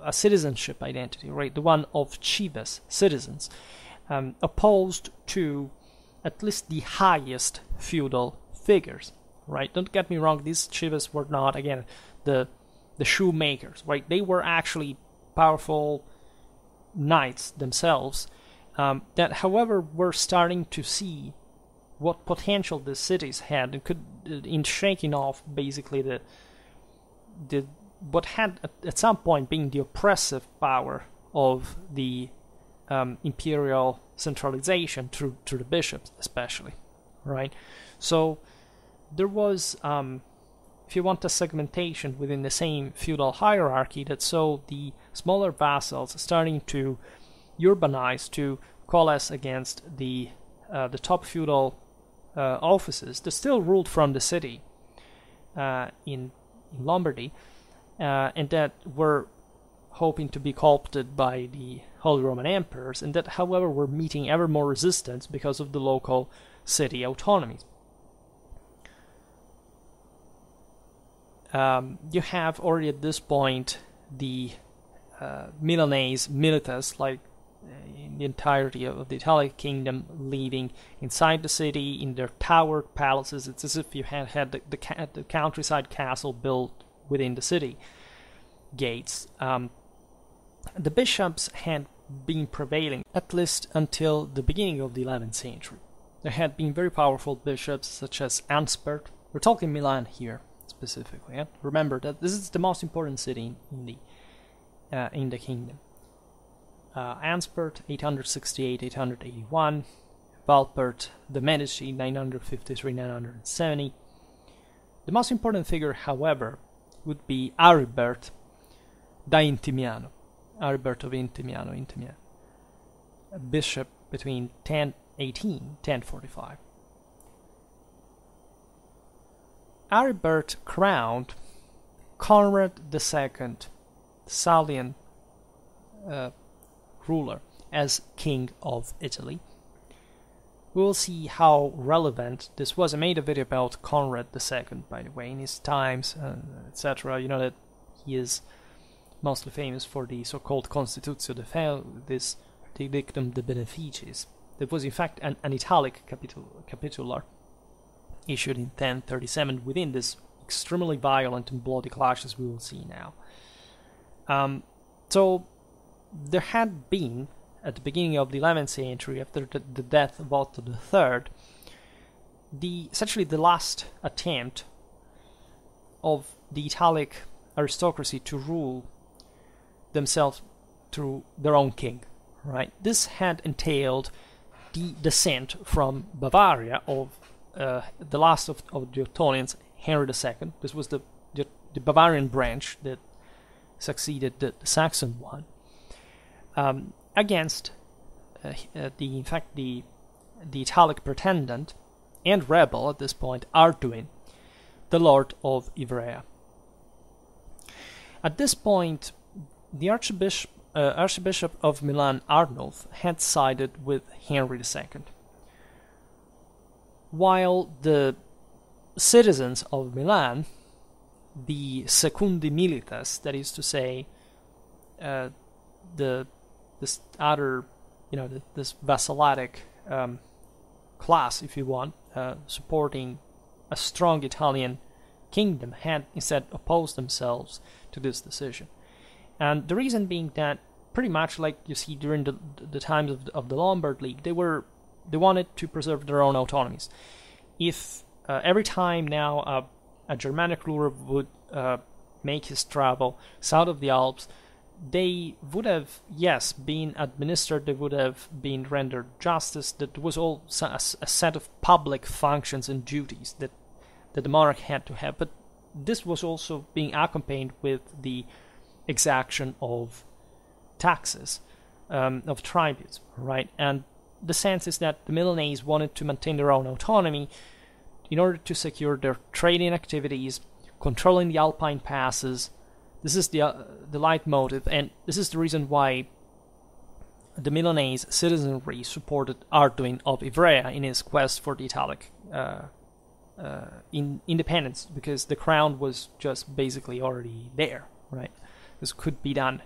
a citizenship identity, right, the one of cives, citizens, opposed to at least the highest feudal figures, right? Don't get me wrong; these cives were not, again, the shoemakers, right? They were actually powerful knights themselves, that, however, were starting to see what potential the cities had, and could, in shaking off basically the what had at some point been the oppressive power of the imperial centralization through the bishops, especially, right? So there was, if you want, a segmentation within the same feudal hierarchy that saw the smaller vassals starting to urbanize, to coalesce against the top feudal offices that still ruled from the city in Lombardy, and that were hoping to be co-opted by the Holy Roman Emperors, and that, however, were meeting ever more resistance because of the local city autonomies. You have already at this point the Milanese milites, like in the entirety of the Italic kingdom, living inside the city in their towered palaces. It's as if you had the countryside castle built within the city gates. The bishops had been prevailing at least until the beginning of the 11th century. There had been very powerful bishops such as Ansbert. We're talking Milan here specifically. Yeah? Remember that this is the most important city in the kingdom. Ansbert, 868-881, Valpert, the Medici, 953-970. The most important figure, however, would be Aribert da Intimiano, Aribert of Intimiano, a bishop between 1018-1045. Aribert crowned Conrad II, Salian ruler, as King of Italy. We will see how relevant this was. I made a video about Conrad II, by the way, in his times, etc. You know that he is mostly famous for the so-called Constitutio this Dictum de Beneficis. That was in fact an Italic capitular issued in 1037 within this extremely violent and bloody clashes we will see now. So there had been, at the beginning of the 11th century, after the death of Otto III, essentially the last attempt of the Italic aristocracy to rule themselves through their own king, right? This had entailed the descent from Bavaria of the last of the Ottonians, Henry II. This was the Bavarian branch that succeeded the Saxon one. Against the Italic pretendent and rebel at this point, Arduin, the Lord of Ivrea. At this point, the Archbishop of Milan, Arnulf, had sided with Henry II, while the citizens of Milan, the Secundi Milites, that is to say, this other, this vassalatic class, if you want, supporting a strong Italian kingdom, had instead opposed themselves to this decision. And the reason being that pretty much like you see during the times of the Lombard League. They wanted to preserve their own autonomies. If every time now a Germanic ruler would make his travel south of the Alps, they would have, yes, been administered, they would have been rendered justice, that was all a set of public functions and duties that the monarch had to have, but this was also being accompanied with the exaction of taxes, of tributes, right? And the sense is that the Milanese wanted to maintain their own autonomy in order to secure their trading activities, controlling the Alpine passes. This is the leitmotif, and this is the reason why the Milanese citizenry supported Arduin of Ivrea in his quest for the Italic independence, because the crown was just basically already there, right? This could be done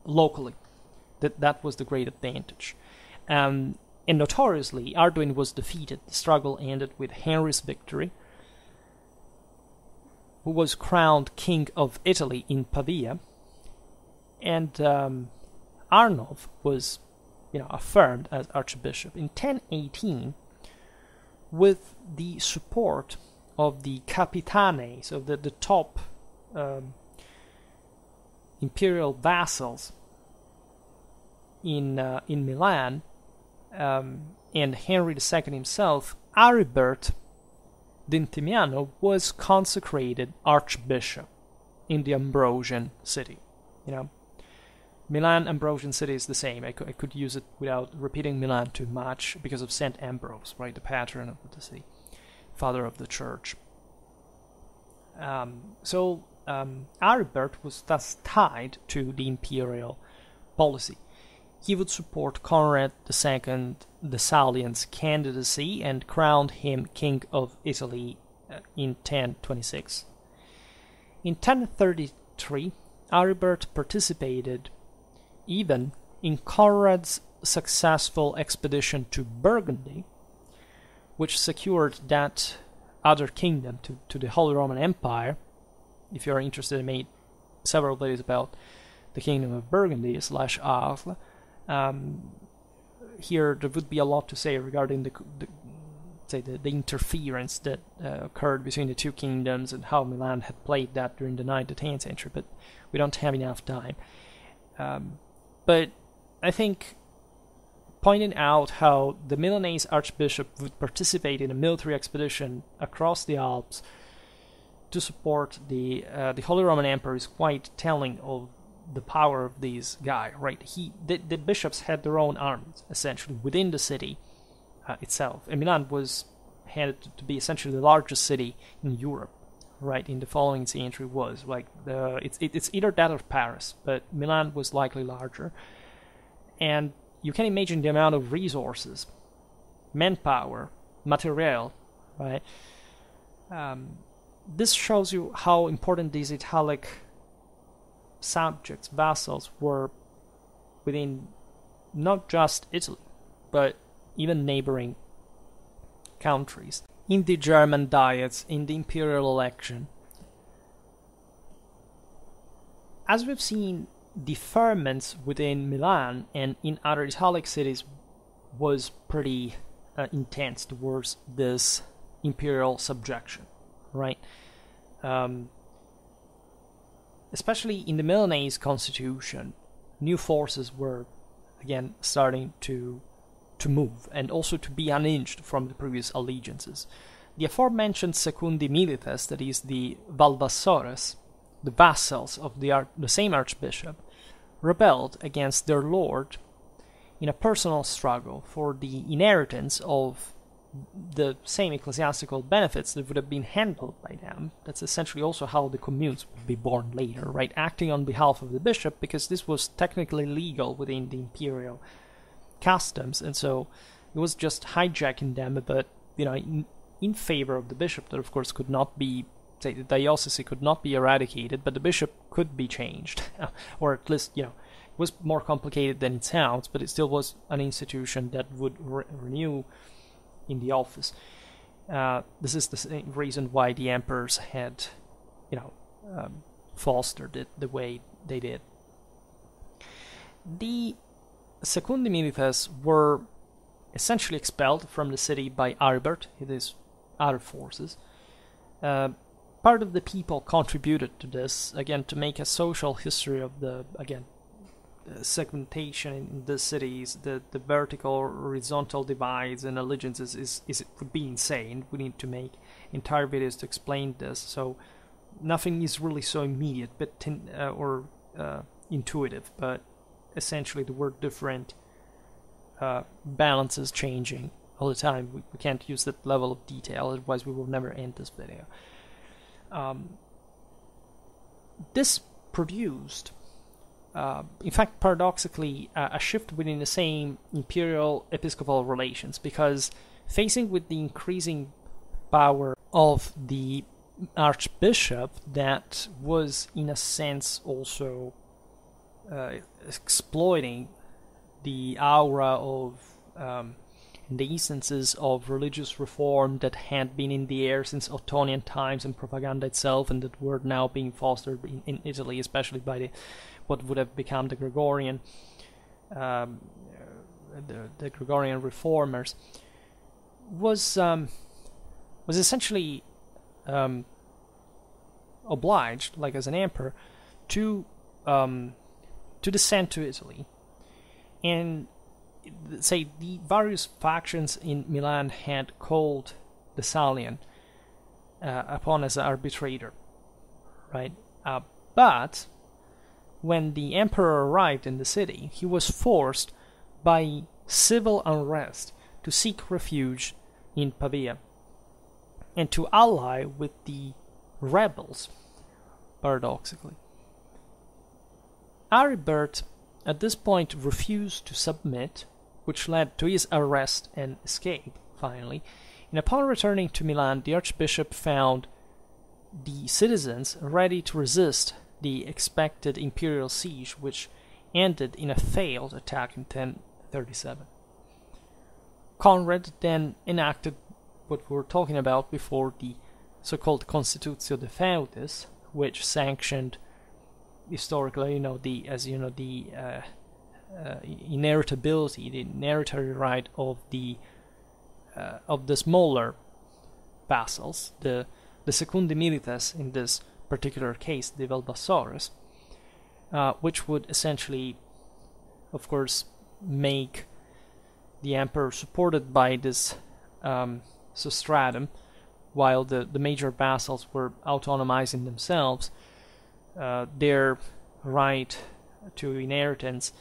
locally. That was the great advantage. And notoriously, Arduin was defeated. The struggle ended with Henry's victory, who was crowned King of Italy in Pavia, and Arnulf was, affirmed as Archbishop in 1018 with the support of the capitanes, of the top imperial vassals in Milan, and Henry II himself. Aribert D'Intimiano was consecrated archbishop in the Ambrosian city. Milan Ambrosian city is the same. I could use it without repeating Milan too much because of Saint Ambrose, right, the patron of the city, father of the church. So Aribert was thus tied to the imperial policy. He would support Conrad II the Salian's candidacy and crowned him King of Italy in 1026. In 1033, Aribert participated even in Conrad's successful expedition to Burgundy, which secured that other kingdom to the Holy Roman Empire. If you're interested, I made several videos about the kingdom of Burgundy / Arles. Here there would be a lot to say regarding the interference that occurred between the two kingdoms and how Milan had played that during the 9th to 10th century, but we don't have enough time. But I think pointing out how the Milanese archbishop would participate in a military expedition across the Alps to support the Holy Roman Emperor is quite telling of the power of this guy, right? The bishops had their own armies, essentially, within the city itself. And Milan was had to be essentially the largest city in Europe, right? In the following century was like it's either that or Paris, but Milan was likely larger. And you can imagine the amount of resources, manpower, material, right? This shows you how important these Italic subjects, vassals, were within not just Italy, but even neighboring countries. In the German diets, in the imperial election, as we've seen, the ferments within Milan and in other Italic cities was pretty intense towards this imperial subjection, right? Especially in the Milanese constitution, new forces were again starting to move and also to be unhinged from the previous allegiances. The aforementioned secundi milites, that is the valvassores, the vassals of the same archbishop, rebelled against their lord in a personal struggle for the inheritance of the same ecclesiastical benefits that would have been handled by them. That's essentially also how the communes would be born later, right? Acting on behalf of the bishop, because this was technically legal within the imperial customs, and so it was just hijacking them, but in favor of the bishop, that of course could not be, say, the diocese could not be eradicated, but the bishop could be changed, or at least, it was more complicated than it sounds, but it still was an institution that would renew in the office. This is the same reason why the emperors had, fostered it the way they did. The Secundi Milites were essentially expelled from the city by Aribert, his other forces. Part of the people contributed to this, again, to make a social history of the, again, segmentation in the cities, the vertical, horizontal divides and allegiances would be insane. We need to make entire videos to explain this, so nothing is really so immediate but intuitive, but essentially the word different balance is changing all the time. We can't use that level of detail, otherwise we will never end this video. This produced, in fact, paradoxically, a shift within the same imperial-episcopal relations, because facing with the increasing power of the archbishop that was, in a sense, also exploiting the aura of the instances of religious reform that had been in the air since Ottonian times and propaganda itself, and that were now being fostered in Italy, especially by what would have become the Gregorian reformers, was essentially obliged, like as an emperor, to descend to Italy, and say the various factions in Milan had called the Salian upon as an arbitrator, right? But when the emperor arrived in the city, he was forced by civil unrest to seek refuge in Pavia and to ally with the rebels, paradoxically. Aribert at this point refused to submit, which led to his arrest and escape, finally. And upon returning to Milan, the archbishop found the citizens ready to resist the expected imperial siege, which ended in a failed attack in 1037. Conrad then enacted what we were talking about before, the so-called Constitutio de Feudis, which sanctioned historically, the inheritability, the inheritary right of the smaller vassals, the Secundi Milites in this particular case, the Valvassores, which would essentially, of course, make the emperor supported by this sustratum, while the major vassals were autonomizing themselves. Their right to inheritance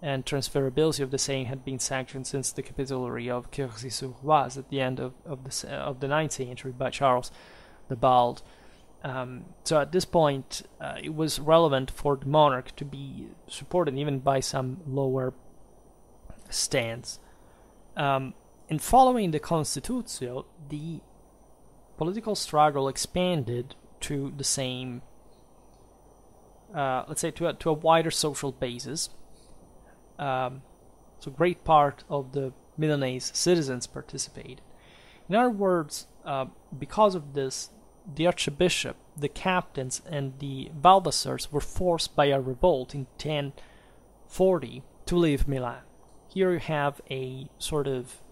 and transferability of the same had been sanctioned since the capitulary of Quercy-sur-Oise at the end of the 9th century by Charles the Bald. So at this point, it was relevant for the monarch to be supported even by some lower stands. And following the Constitutio, the political struggle expanded to the same, let's say, to a wider social basis. So great part of the Milanese citizens participated. In other words, because of this, the archbishop, the captains, and the Valvassors were forced by a revolt in 1040 to leave Milan. Here you have a sort of,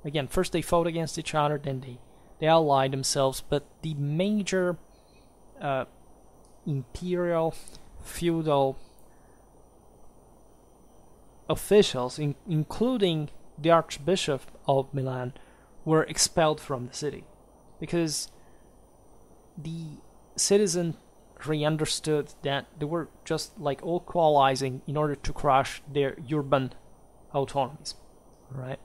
again, first they fought against each other, then they allied themselves, but the major imperial, feudal officials, including the Archbishop of Milan, were expelled from the city, because the citizenry understood that they were just like all coalescing in order to crush their urban autonomies, right?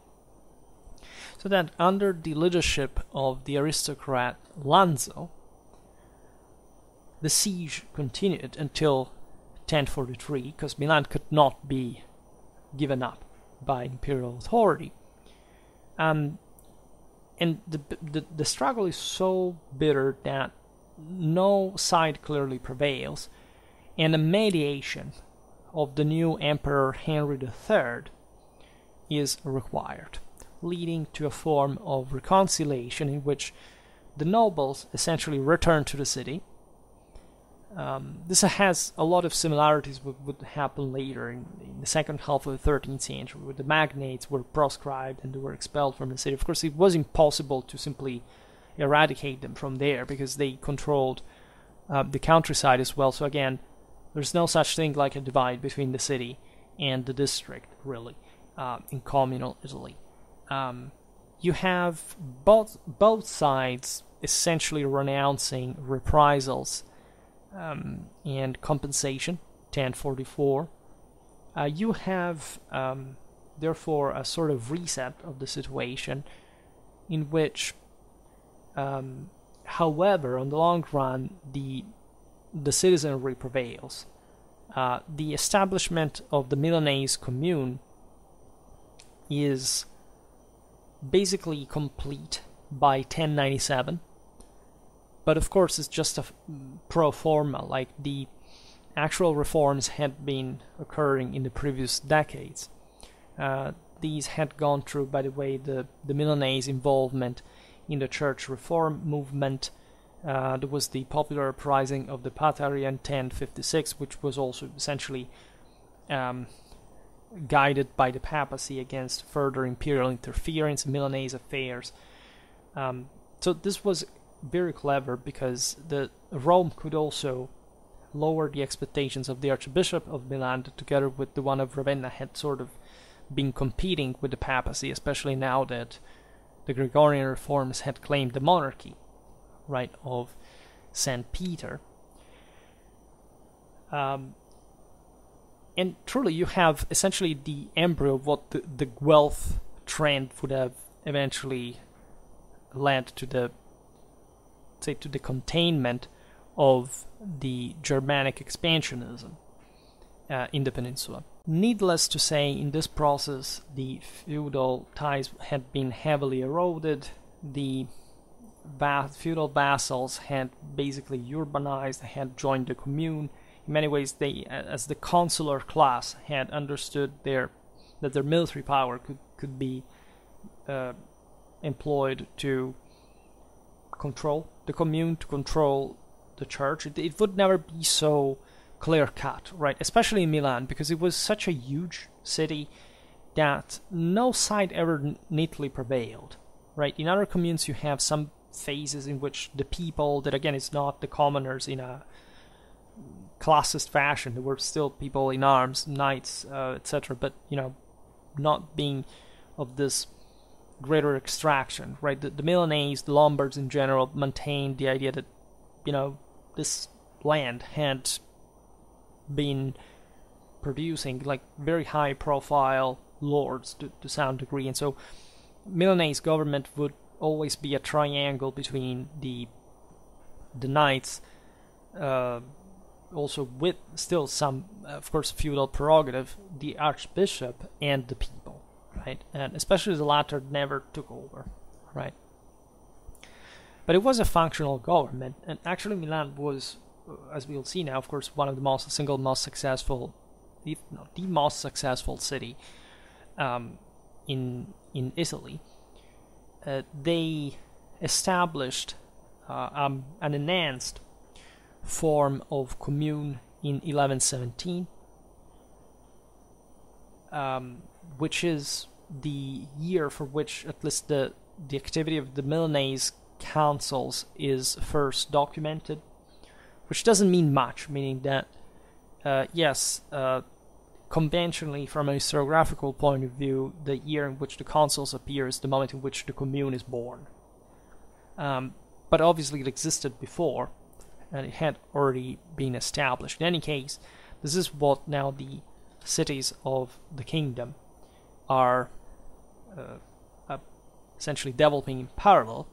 So that under the leadership of the aristocrat Lanzo, the siege continued until 1043, because Milan could not be given up by imperial authority. And the struggle is so bitter that no side clearly prevails, and a mediation of the new Emperor Henry III is required, leading to a form of reconciliation in which the nobles essentially return to the city, This has a lot of similarities with what would happen later in the second half of the 13th century, where the magnates were proscribed and they were expelled from the city. Of course, it was impossible to simply eradicate them from there because they controlled the countryside as well. So again, there's no such thing like a divide between the city and the district, really, in communal Italy. You have both sides essentially renouncing reprisals and compensation, 1044. You have, therefore, a sort of reset of the situation in which, however, on the long run, the citizenry prevails. The establishment of the Milanese commune is basically complete by 1097, but of course it's just a pro forma, like the actual reforms had been occurring in the previous decades. These had gone through, by the way, the Milanese involvement in the church reform movement. There was the popular uprising of the Patria in 1056, which was also essentially guided by the papacy against further imperial interference in Milanese affairs. So this was very clever because Rome could also lower the expectations of the Archbishop of Milan, together with the one of Ravenna had sort of been competing with the papacy, especially now that the Gregorian reforms had claimed the monarchy, right, of St. Peter. And truly you have essentially the embryo of what the Guelph trend would have eventually led to the containment of the Germanic expansionism in the peninsula. Needless to say, in this process, the feudal ties had been heavily eroded. The feudal vassals had basically urbanized, had joined the commune. In many ways, they, as the consular class, had understood that their military power could be employed to control the commune, to control the church. It would never be so clear-cut, right? Especially in Milan, because it was such a huge city that no side ever neatly prevailed, right? In other communes, you have some phases in which the people, that again, it's not the commoners in a classist fashion, there were still people in arms, knights, etc., but, not being of this greater extraction, right? The Milanese, the Lombards in general, maintained the idea that, this land had been producing like very high profile lords to some degree, and so Milanese government would always be a triangle between the knights, also with still some, of course, feudal prerogative, the archbishop and the people, right? And especially the latter never took over, right? But it was a functional government, and actually Milan was, as we'll see now, of course, one of the most successful, if not the most successful city in Italy. They established an enhanced form of commune in 1117, which is the year for which at least the activity of the Milanese councils is first documented, which doesn't mean much, meaning that, yes, conventionally, from a historiographical point of view, the year in which the consuls appear is the moment in which the commune is born. But obviously it existed before, and it had already been established. In any case, this is what now the cities of the kingdom are essentially developing in parallel.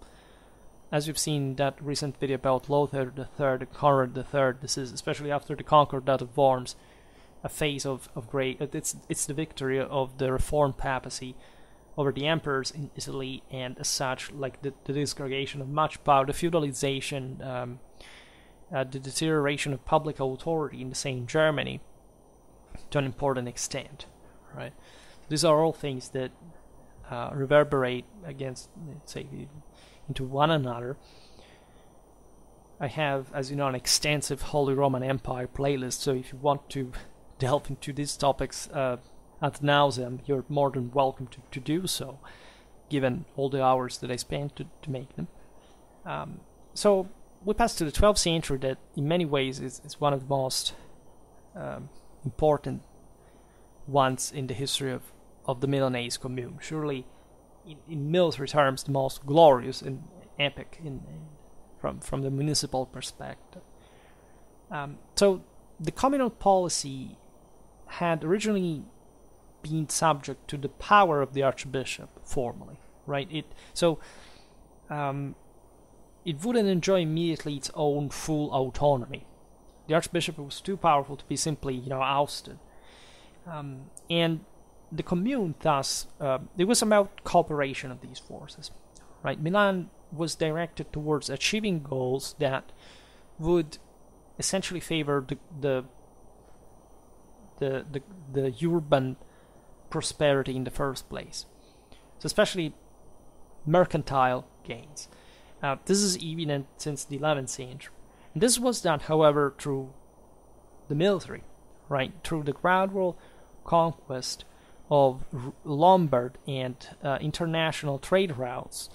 As you've seen that recent video about Lothar III and Conrad III, this is, especially after the Concordat of Worms, a phase of great... It's the victory of the Reformed papacy over the emperors in Italy, and as such, like the disgregation of much power, the feudalization, the deterioration of public authority in the same Germany to an important extent, right? These are all things that reverberate against, let's say, into one another. I have, as you know, an extensive Holy Roman Empire playlist, so if you want to delve into these topics ad nauseam, you're more than welcome to do so, given all the hours that I spent to make them. So we pass to the 12th century, that in many ways is one of the most important ones in the history of the Milanese commune. Surely, in military terms, the most glorious and epic from the municipal perspective. So the communal policy had originally been subject to the power of the archbishop formally, right? It wouldn't enjoy immediately its own full autonomy. The archbishop was too powerful to be simply, ousted. And the commune, thus, it was about cooperation of these forces, right? Milan was directed towards achieving goals that would essentially favor the urban prosperity in the first place. So especially mercantile gains. This is evident since the 11th century. And this was done, however, through the military, right? Through the gradual conquest of Lombard and international trade routes,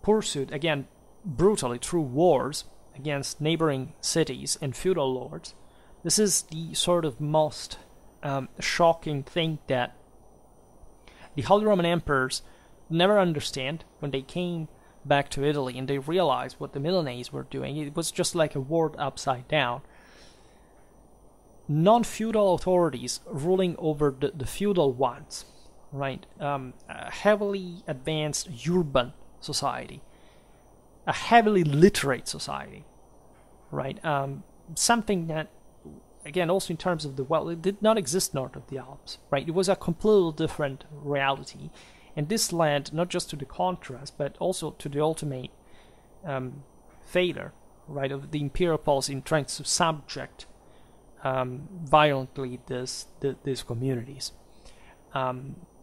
pursued, again, brutally through wars against neighboring cities and feudal lords. This is the sort of most shocking thing that the Holy Roman Emperors never understand when they came back to Italy and they realized what the Milanese were doing. It was just like a world upside down. Non-feudal authorities ruling over the feudal ones, right? A heavily advanced urban society, a heavily literate society, right? Something that, again, also in terms of the wealth, it did not exist north of the Alps, right? It was a completely different reality, and this led not just to the contrast, but also to the ultimate failure, right, of the imperial policy in trying to subject violently these communities.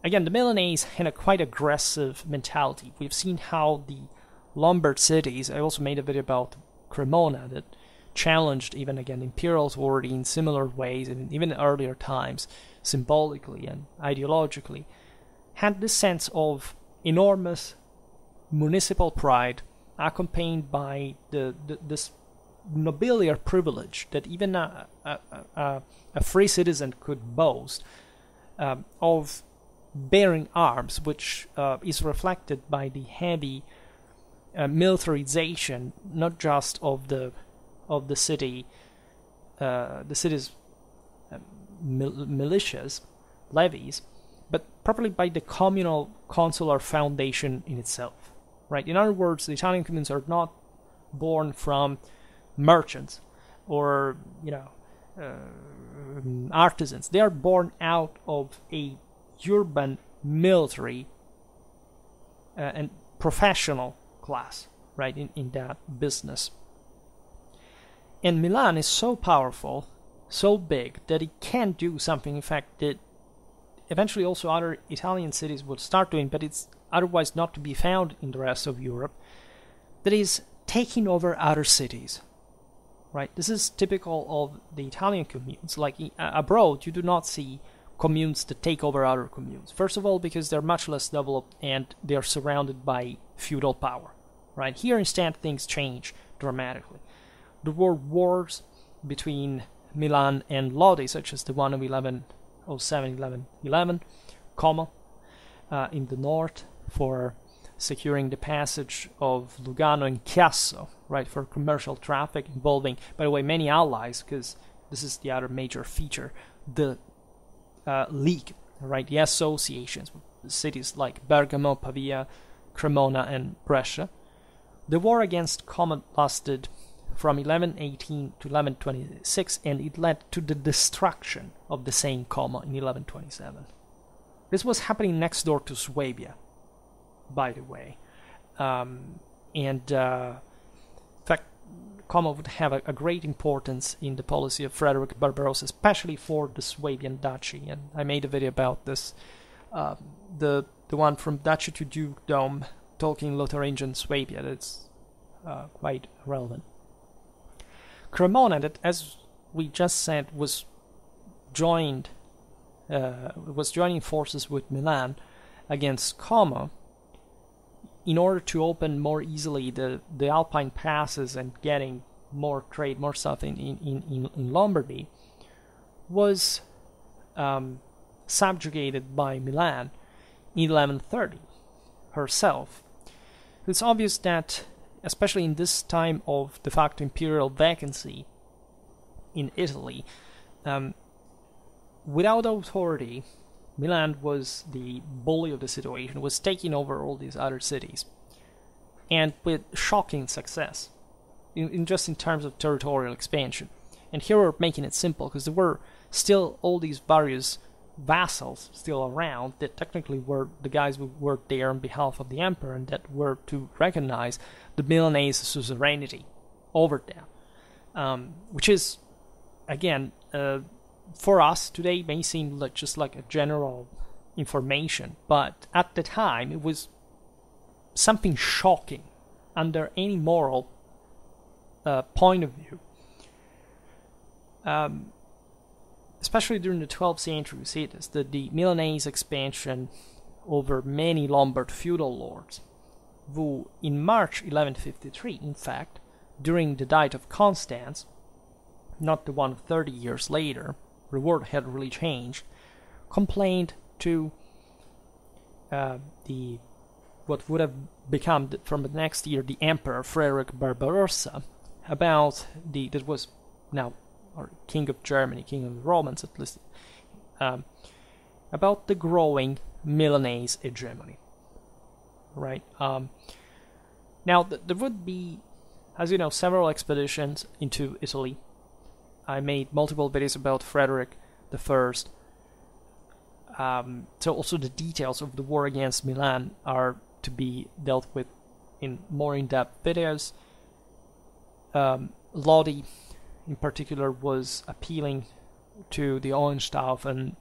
Again, the Milanese had a quite aggressive mentality. We've seen how the Lombard cities, I also made a video about Cremona that challenged even, again, imperial authority in similar ways, and even in earlier times, symbolically and ideologically, had this sense of enormous municipal pride accompanied by this nobiliar privilege that even a free citizen could boast of bearing arms, which is reflected by the heavy militarization, not just of the city's militias, levies, but properly by the communal consular foundation in itself, right? In other words, the Italian communes are not born from merchants or artisans. They are born out of a urban military and professional class, right, in that business. And Milan is so powerful, so big, that it can do something, in fact, that eventually also other Italian cities would start doing, but it's otherwise not to be found in the rest of Europe, that is taking over other cities, right? This is typical of the Italian communes. Like abroad, you do not see communes that take over other communes. First of all, because they're much less developed and they're surrounded by feudal power, right? Here, instead, things change dramatically. There were wars between Milan and Lodi, such as the one of 1107-1111, Como, in the north, for securing the passage of Lugano and Chiasso, right, for commercial traffic involving, by the way, many allies, because this is the other major feature, the league, right, the associations with cities like Bergamo, Pavia, Cremona, and Brescia. The war against Como lasted from 1118 to 1126, and it led to the destruction of the same Como in 1127. This was happening next door to Swabia, by the way. In fact, Como would have a great importance in the policy of Frederick Barbarossa, especially for the Swabian duchy, and I made a video about this. The one from duchy to dukedom, talking Lotharingian Swabia, that's quite relevant. Cremona, that, as we just said, was joining forces with Milan against Como in order to open more easily the Alpine passes and getting more trade, more stuff in Lombardy, was subjugated by Milan in 1130 herself. It's obvious that, especially in this time of de facto imperial vacancy in Italy, without authority, Milan was the bully of the situation, was taking over all these other cities, and with shocking success, in terms of territorial expansion. And here we're making it simple, because there were still all these various vassals still around that technically were the guys who were there on behalf of the emperor and that were to recognize the Milanese suzerainty over them, which is, again, for us today may seem like just like a general information, but at the time it was something shocking under any moral point of view. Especially during the 12th century, we see this, the Milanese expansion over many Lombard feudal lords, who in March 1153, in fact, during the Diet of Constance, not the one 30 years later, the world had really changed, complained to what would have become from the next year the Emperor Frederick Barbarossa, about that was now or King of Germany, King of the Romans at least, about the growing Milanese hegemony. Right. Now there would be, as you know, several expeditions into Italy. I made multiple videos about Frederick the First. So also the details of the war against Milan are to be dealt with in more in-depth videos. Lodi, in particular, was appealing to the Hohenstaufen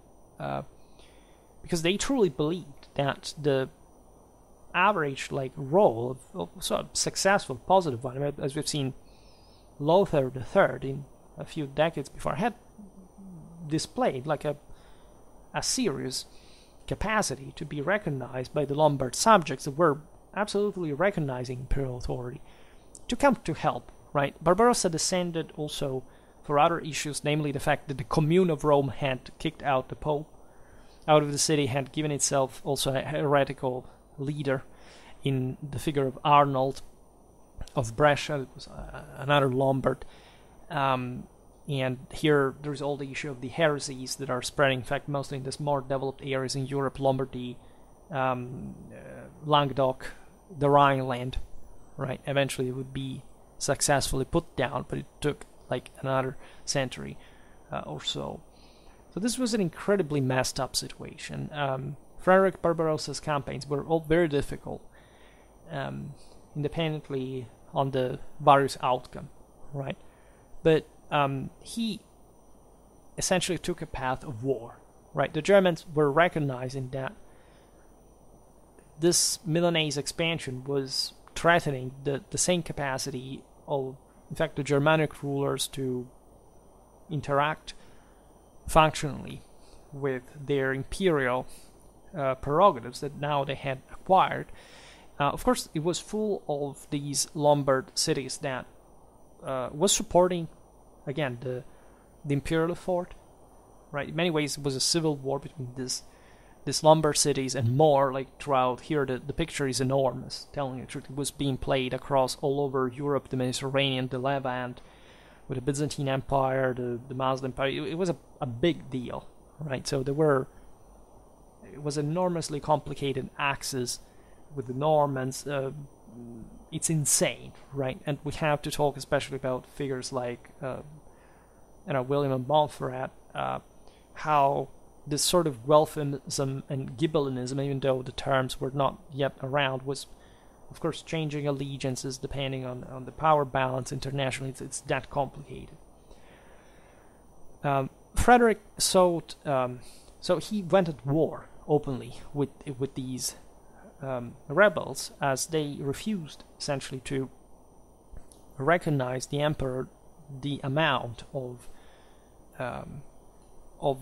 because they truly believed that the average role of sort of successful, positive one, as we've seen Lothar III in a few decades before, had displayed a serious capacity to be recognized by the Lombard subjects that were absolutely recognizing imperial authority, to come to help. Right, Barbarossa descended also for other issues, namely the fact that the Commune of Rome had kicked out the Pope out of the city, had given itself also a heretical leader in the figure of Arnold of Brescia. It was another Lombard, and here there's all the issue of the heresies that are spreading, in fact, mostly in this more developed areas in Europe, Lombardy, Languedoc, the Rhineland. Right, eventually it would be successfully put down, but it took another century or so. So this was an incredibly messed up situation. Frederick Barbarossa's campaigns were all very difficult, independently on the various outcome, right? But he essentially took a path of war, right? The Germans were recognizing that this Milanese expansion was threatening the same capacity of, in fact, the Germanic rulers to interact functionally with their imperial prerogatives that now they had acquired. Of course, it was full of these Lombard cities that was supporting, again, the imperial effort. Right, in many ways, it was a civil war between these Lombard cities and more, throughout here. The picture is enormous, telling the truth. It was being played across all over Europe, the Mediterranean, the Levant, with the Byzantine Empire, the Muslim Empire. It was a big deal, right? So it was an enormously complicated axis with the Normans. It's insane, right? And we have to talk especially about figures like William of Montferrat, how this sort of Guelphism and Ghibellinism, even though the terms were not yet around, was, of course, changing allegiances depending on the power balance internationally. It's that complicated. Frederick sought, so he went at war openly with these rebels, as they refused essentially to recognize the emperor the amount of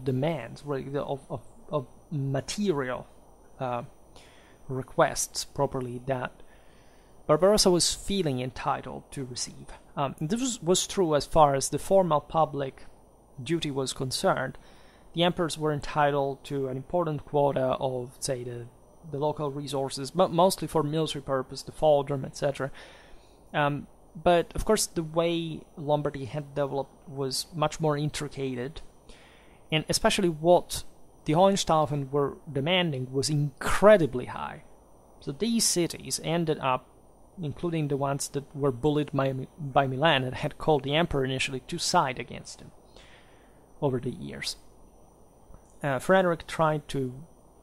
demands, right, of material requests properly that Barbarossa was feeling entitled to receive. This was true as far as the formal public duty was concerned. The emperors were entitled to an important quota of, say, the local resources, but mostly for military purpose, the fodrum, etc. But of course, the way Lombardy had developed was much more intricated, and especially what the Hohenstaufen were demanding was incredibly high. So these cities ended up, including the ones that were bullied by Milan and had called the emperor initially to side against him over the years. Frederick tried to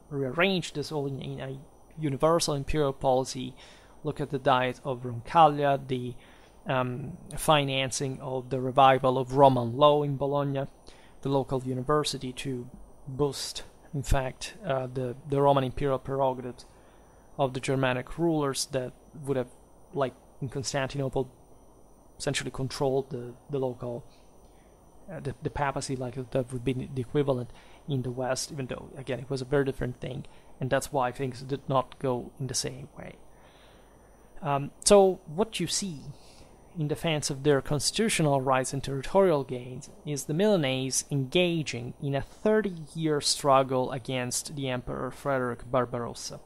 rearrange this all in a universal imperial policy, look at the Diet of Roncaglia, the financing of the revival of Roman law in Bologna, the local university to boost, in fact, the Roman imperial prerogatives of the Germanic rulers that would have, like in Constantinople, essentially controlled the local, the papacy, like that would be the equivalent in the West, even though, again, it was a very different thing, and that's why things did not go in the same way. So what you see in defense of their constitutional rights and territorial gains is the Milanese engaging in a 30-year struggle against the Emperor Frederick Barbarossa.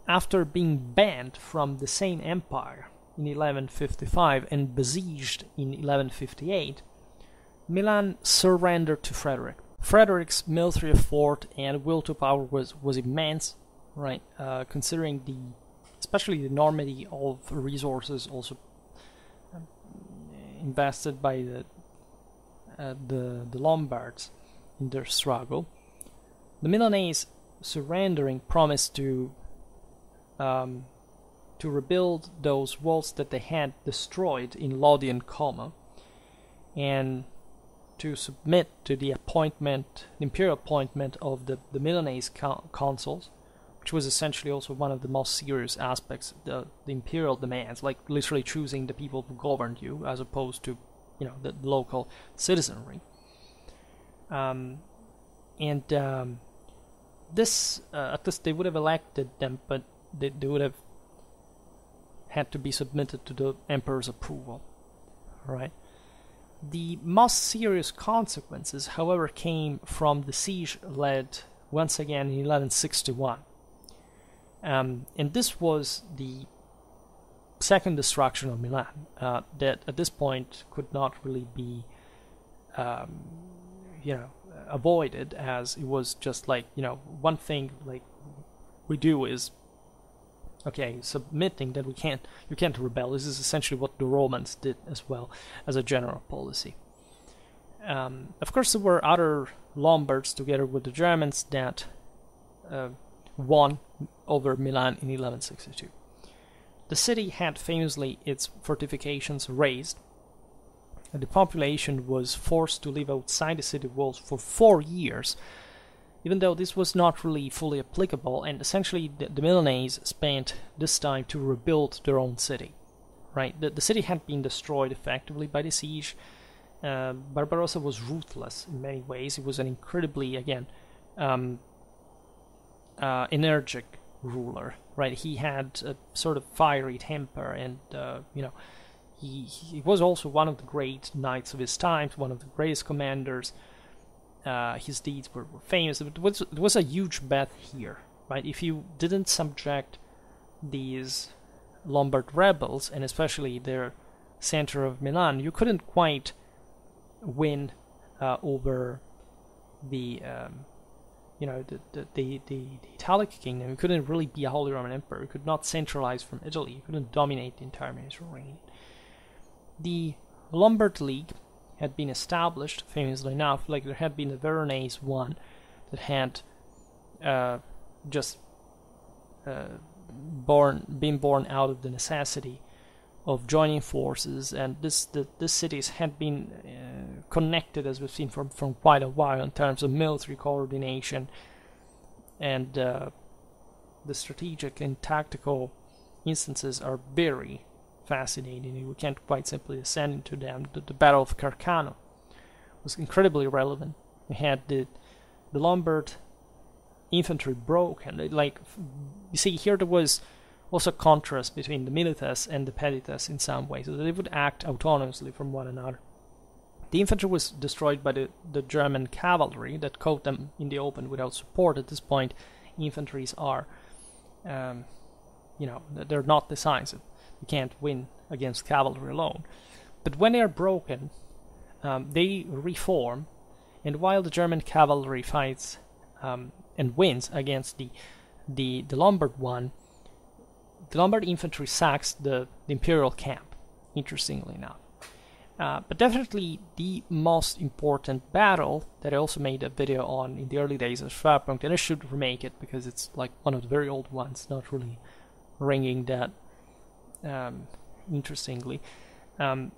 After being banned from the same empire in 1155 and besieged in 1158, Milan surrendered to Frederick. Frederick's military effort and will to power was immense, right? Considering especially the enormity of resources also invested by the Lombards in their struggle. The Milanese surrendering promised to rebuild those walls that they had destroyed in Lodi and Como, and to submit to the imperial appointment of the Milanese consuls, which was essentially also one of the most serious aspects, the imperial demands, like literally choosing the people who governed you as opposed to, the local citizenry. This, at least they would have elected them, but they would have had to be submitted to the emperor's approval, right? The most serious consequences, however, came from the siege led once again in 1161. And this was the second destruction of Milan, that at this point could not really be, avoided, as it was just like, one thing like we do is, okay, submitting that you can't rebel. This is essentially what the Romans did as well as a general policy. Of course, there were other Lombards together with the Germans that won over Milan in 1162. The city had famously its fortifications razed, and the population was forced to live outside the city walls for 4 years, even though this was not really fully applicable, and essentially the Milanese spent this time to rebuild their own city. Right, the city had been destroyed effectively by the siege. Barbarossa was ruthless in many ways. He was an incredibly, again, energetic ruler. Right, he had a sort of fiery temper, and he was also one of the great knights of his time, one of the greatest commanders. His deeds were famous. It was a huge bet here, right? If you didn't subject these Lombard rebels, and especially their center of Milan, you couldn't quite win over the Italic kingdom. You couldn't really be a Holy Roman Emperor. You could not centralize from Italy. You couldn't dominate the entire Mediterranean. The Lombard League had been established, famously enough, like there had been the Veronese one that had been born out of the necessity of joining forces, and these cities had been connected, as we've seen, from quite a while in terms of military coordination, and the strategic and tactical instances are very fascinating. We can't quite simply ascend into them. The Battle of Carcano was incredibly relevant. We had the Lombard infantry broken. Like, you see, here there was also a contrast between the milites and the petites in some ways, so they would act autonomously from one another. The infantry was destroyed by the German cavalry that caught them in the open without support. At this point, infantries are, they're not decisive. You can't win against cavalry alone. But when they are broken, they reform, and while the German cavalry fights and wins against the Lombard one, the Lombard infantry sacks the imperial camp, interestingly enough. But definitely the most important battle that I also made a video on in the early days of Schwerpunkt, and I should remake it because it's like one of the very old ones, not really ringing that interestingly,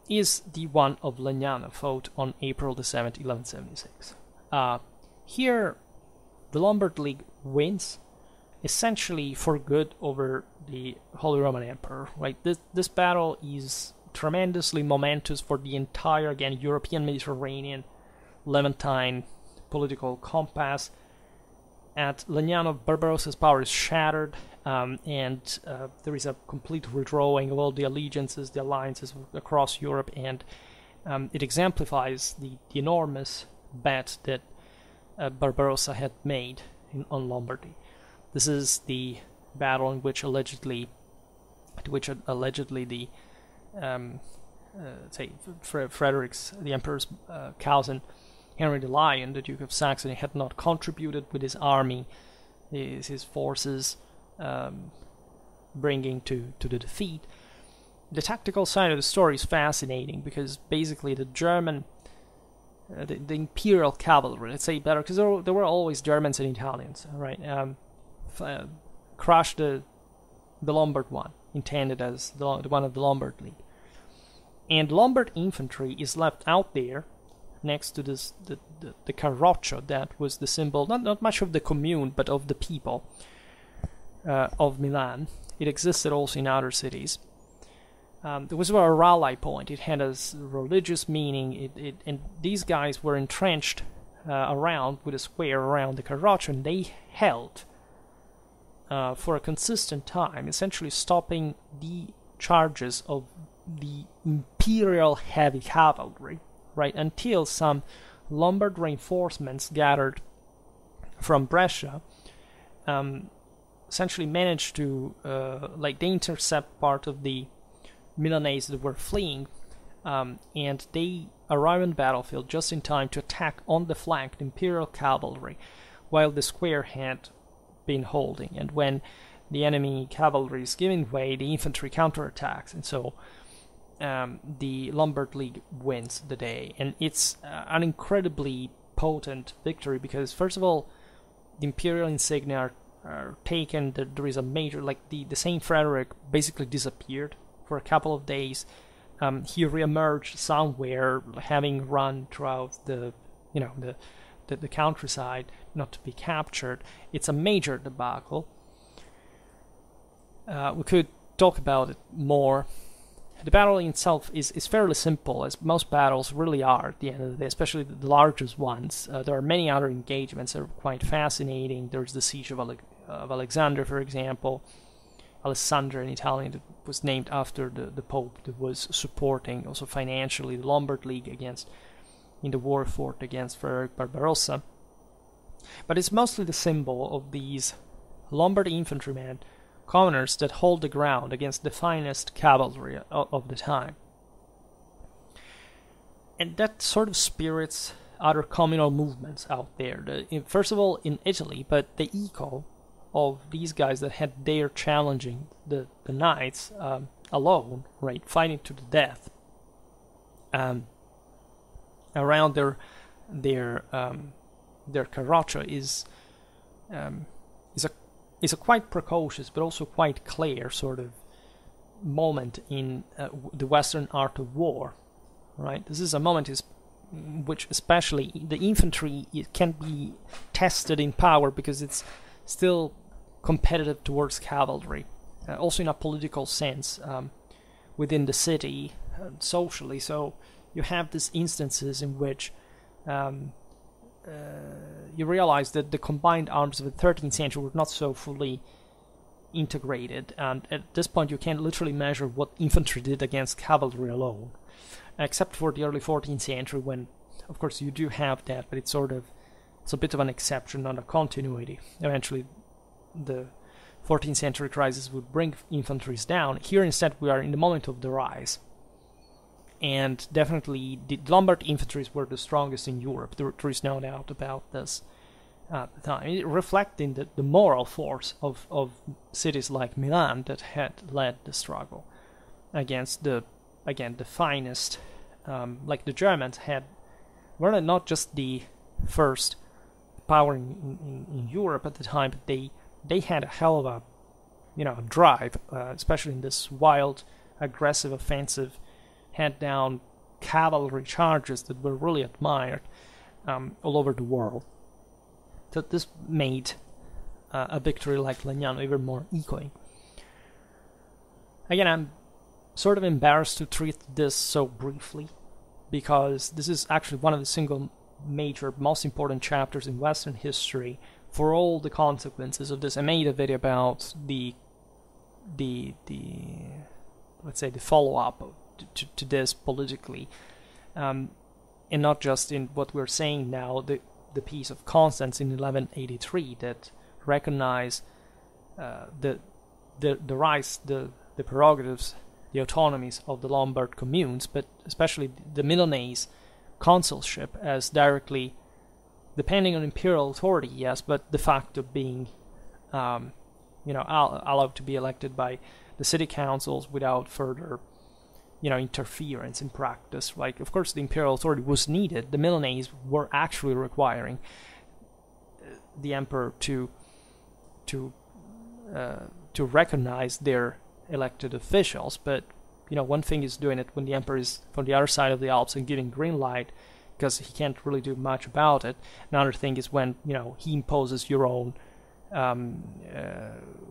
is the one of Legnano, fought on April the 7th, 1176. Here, the Lombard League wins, essentially for good, over the Holy Roman Emperor. Right? This battle is tremendously momentous for the entire, again, European, Mediterranean, Levantine political compass. At Legnano, Barbarossa's power is shattered, and there is a complete redrawing of all the allegiances, the alliances across Europe, and it exemplifies the enormous bet that Barbarossa had made on Lombardy. This is the battle in which allegedly the Frederick's, the Emperor's cousin, Henry the Lion, the Duke of Saxony, had not contributed with his army, his forces, bringing to the defeat. The tactical side of the story is fascinating because basically the German, the imperial cavalry, let's say better, because there were always Germans and Italians, right? Crushed the Lombard one, intended as the one of the Lombard League. And Lombard infantry is left out there next to the Carroccio that was the symbol, not much of the commune, but of the people of Milan. It existed also in other cities. It was a rally point. It had a religious meaning, and these guys were entrenched around, with a square around the Carroccio, and they held for a consistent time, essentially stopping the charges of the imperial heavy cavalry, right, until some Lombard reinforcements gathered from Brescia essentially managed to they intercept part of the Milanese that were fleeing, and they arrive on the battlefield just in time to attack on the flank the imperial cavalry, while the square had been holding. And when the enemy cavalry is giving way, the infantry counterattacks, and so the Lombard League wins the day. And it's an incredibly potent victory because, first of all, the imperial insignia are taken. There is a major, like the Saint Frederick basically disappeared for a couple of days. He reemerged somewhere, having run throughout the countryside, not to be captured. It's a major debacle. We could talk about it more. The battle itself is fairly simple, as most battles really are at the end of the day, especially the largest ones. There are many other engagements that are quite fascinating. There's the siege of Alexander, for example. Alessandro in Italian, that was named after the Pope that was supporting also financially the Lombard League in the war fought against Frederick Barbarossa. But it's mostly the symbol of these Lombard infantrymen, commoners that hold the ground against the finest cavalry of the time. And that sort of spirits other communal movements out there. First of all, in Italy, but the echo of these guys that had dared challenging the knights alone, right, fighting to the death, around their Carroccio is a quite precocious but also quite clear sort of moment in the Western art of war, right? This is a moment in which especially the infantry can be tested in power because it's still competitive towards cavalry, also in a political sense. within the city socially. So you have these instances in which you realize that the combined arms of the 13th century were not so fully integrated, and at this point you can literally measure what infantry did against cavalry alone, except for the early 14th century, when of course you do have that, but it's a bit of an exception, not a continuity. Eventually the 14th century crisis would bring infantries down. Here instead we are in the moment of the rise, and definitely the Lombard infantries were the strongest in Europe. There is no doubt about this at the time, reflecting the moral force of cities like Milan that had led the struggle against the finest, like the Germans were not just the first power in Europe at the time, but they had a hell of a drive, especially in this wild, aggressive, offensive, head-down cavalry charges that were really admired all over the world. So this made a victory like Legnano even more echoing. Again, I'm sort of embarrassed to treat this so briefly, because this is actually one of the single major, most important chapters in Western history for all the consequences of this. I made a video about the let's say the follow-up to this politically, and not just in what we're saying now, the Peace of Constance in 1183 that recognized the rights, the prerogatives, the autonomies of the Lombard communes, but especially the Milanese consulship as directly depending on imperial authority, yes, but de facto being allowed to be elected by the city councils without further interference in practice. Like, of course, the imperial authority was needed. The Milanese were actually requiring the emperor to recognize their elected officials. But one thing is doing it when the emperor is from the other side of the Alps and giving green light, because he can't really do much about it. Another thing is when he imposes your own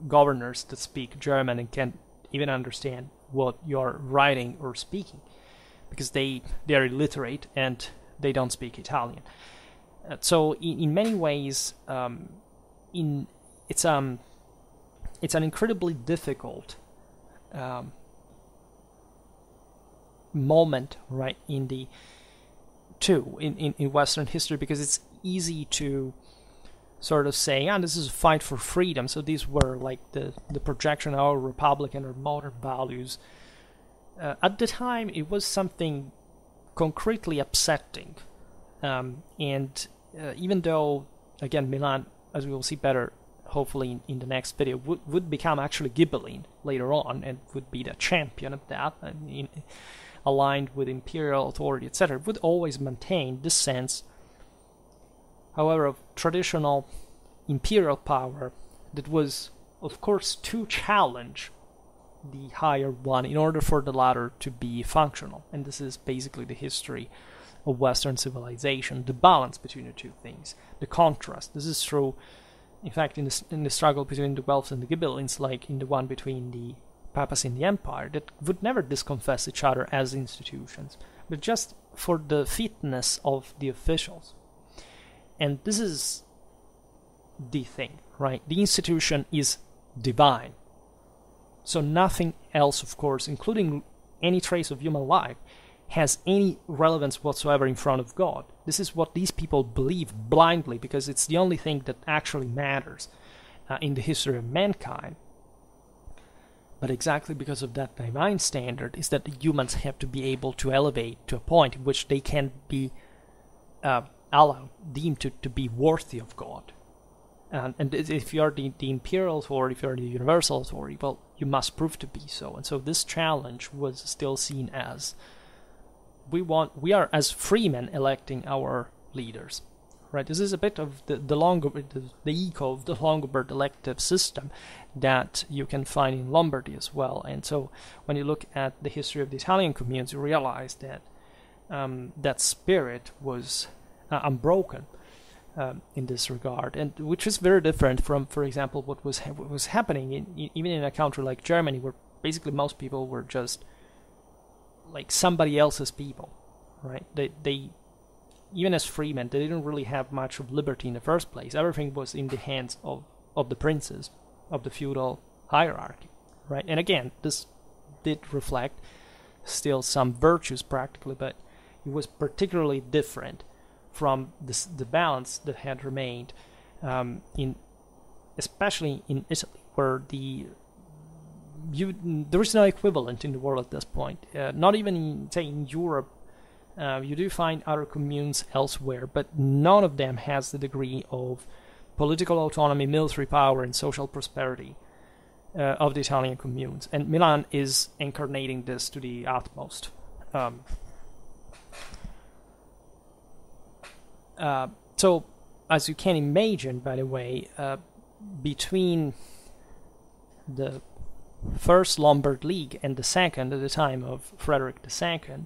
governors that speak German and can't even understand what you're writing or speaking, because they are illiterate and they don't speak Italian. So in many ways, it's an incredibly difficult moment, right, in Western history, because it's easy to sort of say, this is a fight for freedom, so these were like the projection of our Republican or modern values. At the time, it was something concretely upsetting, and even though, again, Milan, as we will see better, hopefully in the next video, would become actually Ghibelline later on, and would be the champion of that, aligned with imperial authority, etc., would always maintain this sense, however, of traditional imperial power that was, of course, to challenge the higher one in order for the latter to be functional. And this is basically the history of Western civilization, the balance between the two things, the contrast. This is true, in fact, in the struggle between the Guelphs and the Ghibellines, like in the one between the papacy and the empire, that would never disconfess each other as institutions, but just for the fitness of the officials. And this is the thing, right? The institution is divine. So nothing else, of course, including any trace of human life, has any relevance whatsoever in front of God. This is what these people believe blindly, because it's the only thing that actually matters in the history of mankind. But exactly because of that divine standard is that the humans have to be able to elevate to a point in which they can be deemed to be worthy of God. And if you are the imperial authority, if you are the universal authority, well, you must prove to be so. And so this challenge was still seen as we are as freemen electing our leaders, right? This is a bit of the echo of the Longobard elective system that you can find in Lombardy as well. And so when you look at the history of the Italian communes, you realize that that spirit was unbroken in this regard, and which is very different from, for example, what was happening even in a country like Germany, where basically most people were just like somebody else's people, right? They even as freemen, they didn't really have much of liberty in the first place. Everything was in the hands of the princes, of the feudal hierarchy, right? And again, this did reflect still some virtues practically, but it was particularly different from the balance that had remained especially in Italy, where there is no equivalent in the world at this point. Not even in Europe. You do find other communes elsewhere, but none of them has the degree of political autonomy, military power, and social prosperity of the Italian communes. And Milan is incarnating this to the utmost. So, as you can imagine, by the way, between the First Lombard League and the second at the time of Frederick II,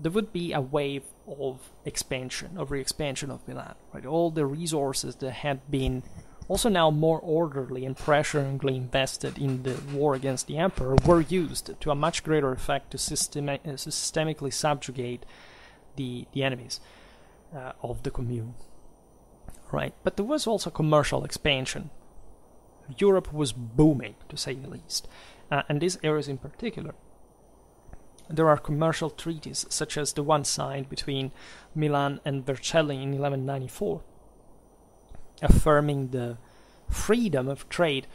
there would be a wave of re-expansion of Milan. Right, all the resources that had been also now more orderly and pressuringly invested in the war against the emperor were used to a much greater effect to systemically subjugate the enemies of the commune. Right, but there was also commercial expansion. Europe was booming, to say the least, and these areas in particular. There are commercial treaties, such as the one signed between Milan and Vercelli in 1194, affirming the freedom of trade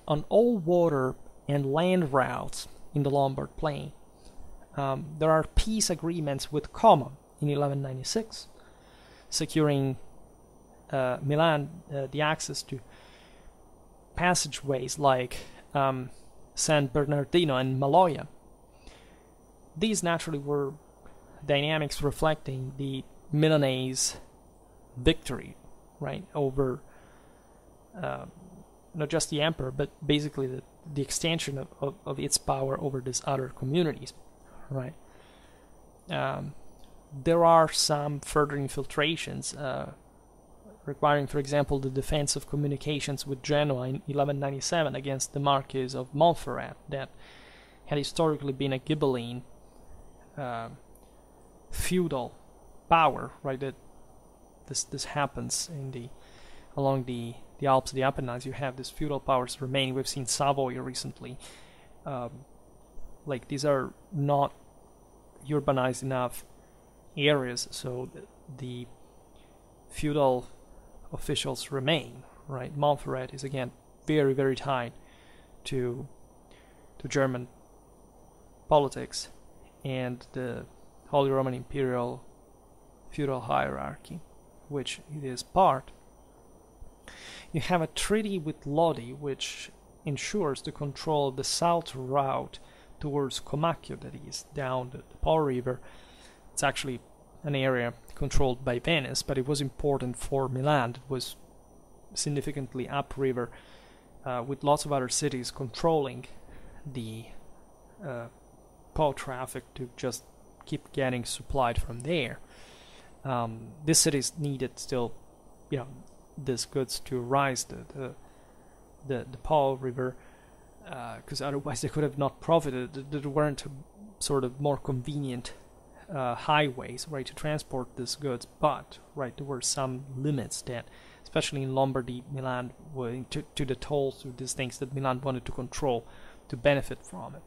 on all water and land routes in the Lombard plain. There are peace agreements with Como in 1196, securing Milan the access to passageways like San Bernardino and Maloja. These naturally were dynamics reflecting the Milanese victory, right, over not just the emperor, but basically the extension of its power over these other communities, right. There are some further infiltrations requiring, for example, the defense of communications with Genoa in 1197 against the Marquis of Montferrat, that had historically been a Ghibelline feudal power, right? That this happens along the Alps, the Apennines. You have these feudal powers remaining. We've seen Savoy recently. Like these are not urbanized enough areas, so the feudal officials remain, right? Montferrat is again very, very tied to German politics and the Holy Roman Imperial feudal hierarchy, which it is part. You have a treaty with Lodi, which ensures the control of the south route towards Comacchio, that is, down the Po River. It's actually an area controlled by Venice, but it was important for Milan. It was significantly upriver, with lots of other cities controlling the Po traffic to just keep getting supplied from there. These cities needed still, these goods to rise the Po River, because otherwise they could have not profited. There weren't sort of more convenient highways, right, to transport these goods, but right, there were some limits that, especially in Lombardy, Milan, to the tolls, to these things that Milan wanted to control to benefit from it.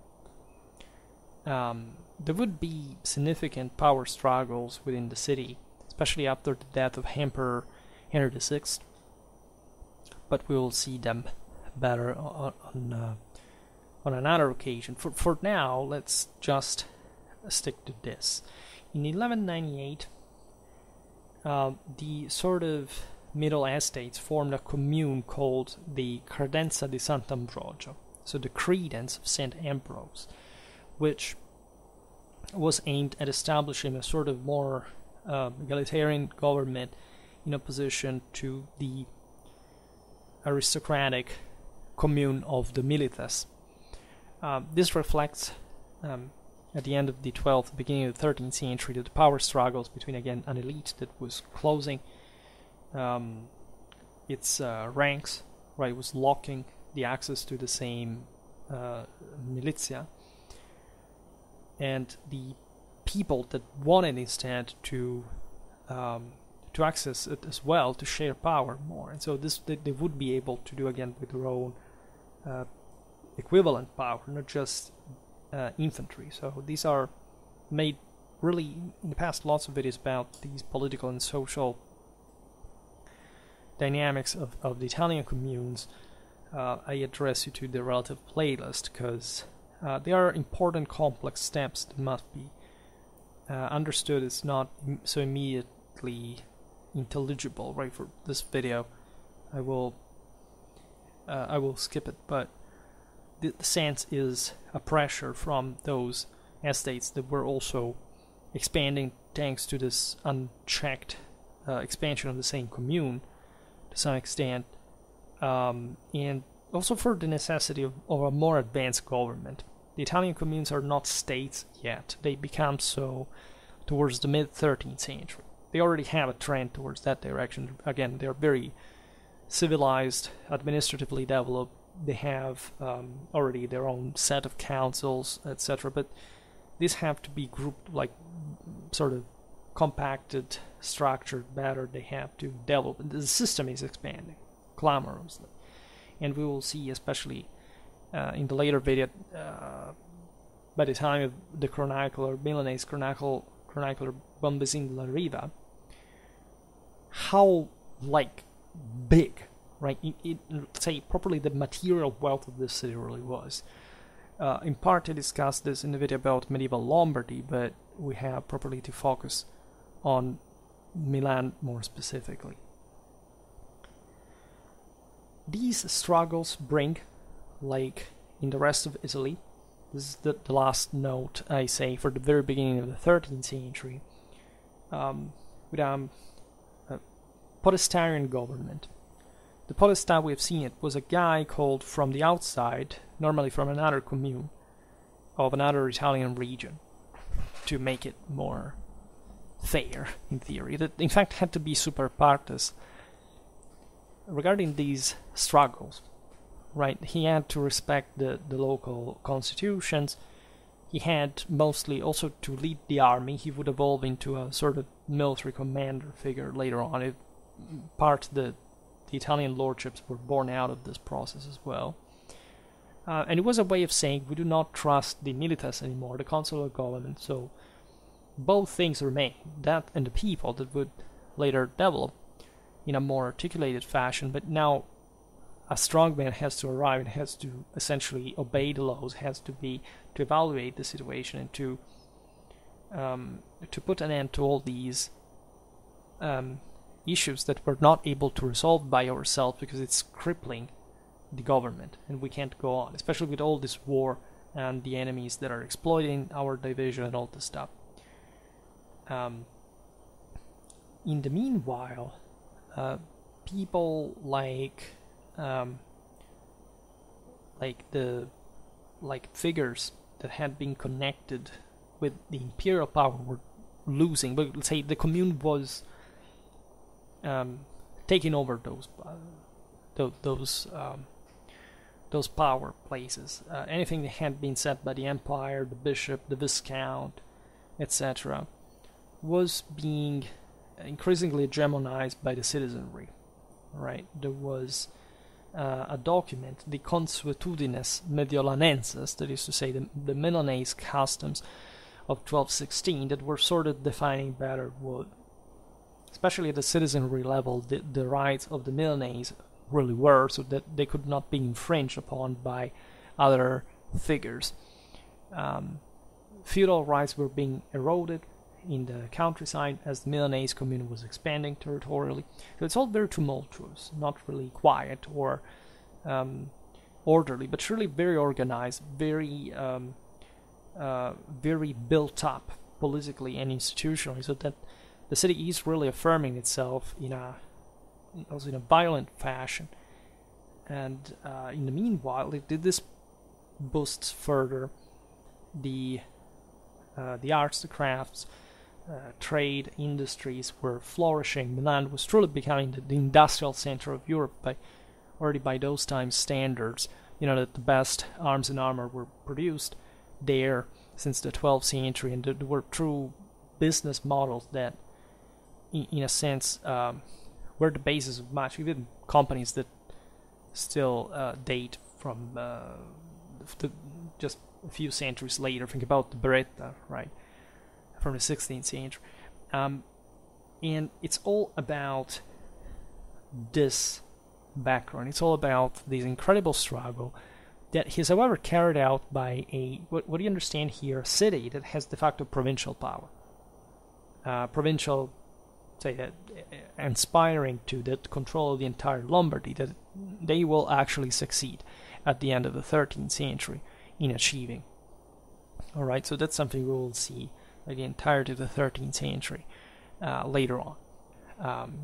There would be significant power struggles within the city, especially after the death of Emperor Henry VI, but we will see them better on another occasion. For now, let's just stick to this. In 1198, the sort of Middle Estates formed a commune called the Credenza di Sant'Ambrogio, so the credence of St. Ambrose, which was aimed at establishing a sort of more egalitarian government in opposition to the aristocratic commune of the Milites. This reflects, at the end of the 12th, beginning of the 13th century, the power struggles between, again, an elite that was closing its ranks, right, was locking the access to the same militia, and the people that wanted instead to access it as well, to share power more. And so this they would be able to do again with their own equivalent power, not just infantry. So these are made really in the past lots of videos about these political and social dynamics of the Italian communes. I address you to the relative playlist because they are important complex steps that must be understood. It's not so immediately intelligible, right? For this video I will skip it, but the sense is a pressure from those estates that were also expanding thanks to this unchecked expansion of the same commune to some extent, and also for the necessity of a more advanced government. The Italian communes are not states yet. They become so towards the mid-13th century. They already have a trend towards that direction. Again, they're very civilized, administratively developed. They have already their own set of councils, etc. But these have to be grouped, like sort of compacted, structured better. They have to develop. And the system is expanding clamorously. And we will see, especially in the later video, by the time of the chronicler, Milanese chronicler Bombesine de la Riva, how big, right? Say properly, the material wealth of this city really was. In part, I discussed this in the video about medieval Lombardy, but we have properly to focus on Milan more specifically. These struggles bring, like in the rest of Italy, this is the last note I say for the very beginning of the 13th century, with a Podestarian government. The Podesta, we have seen it, was a guy called from the outside, normally from another commune of another Italian region, to make it more fair, in theory. That in fact had to be super partes. Regarding these struggles, right, he had to respect the local constitutions. He had mostly also to lead the army. He would evolve into a sort of military commander figure later on. The Italian lordships were born out of this process as well. And it was a way of saying we do not trust the militas anymore, the consular government. So both things remain, that and the people that would later develop in a more articulated fashion. But now a strong man has to arrive and has to essentially obey the laws, has to evaluate the situation and to put an end to all these issues that we're not able to resolve by ourselves because it's crippling the government and we can't go on, especially with all this war and the enemies that are exploiting our division and all this stuff. In the meanwhile, people like figures that had been connected with the imperial power were losing. But let's say the commune was taking over those power places. Anything that had been set by the empire, the bishop, the viscount, etc., was being increasingly hegemonized by the citizenry. Right? There was a document, the Consuetudines Mediolanenses, that is to say the Milanese customs of 1216, that were sort of defining better what, especially at the citizenry level, the rights of the Milanese really were, so that they could not be infringed upon by other figures. Feudal rights were being eroded in the countryside as the Milanese commune was expanding territorially. So it's all very tumultuous, not really quiet or orderly, but really very organized, very built up politically and institutionally, so that the city is really affirming itself in a violent fashion. And in the meanwhile, this boosts further the arts, the crafts, trade, industries were flourishing. Milan was truly becoming the industrial center of Europe already by those times standards. That the best arms and armor were produced there, since the 12th century, and there were true business models that, in a sense, were the basis of much, even companies that still date from just a few centuries later. Think about the Beretta, right, from the 16th century. And it's all about this background. It's all about this incredible struggle that is, however, carried out by what do you understand here, city that has de facto provincial power. Provincial, say that, inspiring to that control of the entire Lombardy, that they will actually succeed at the end of the 13th century in achieving. All right, so that's something we will see by the entirety of the 13th century later on.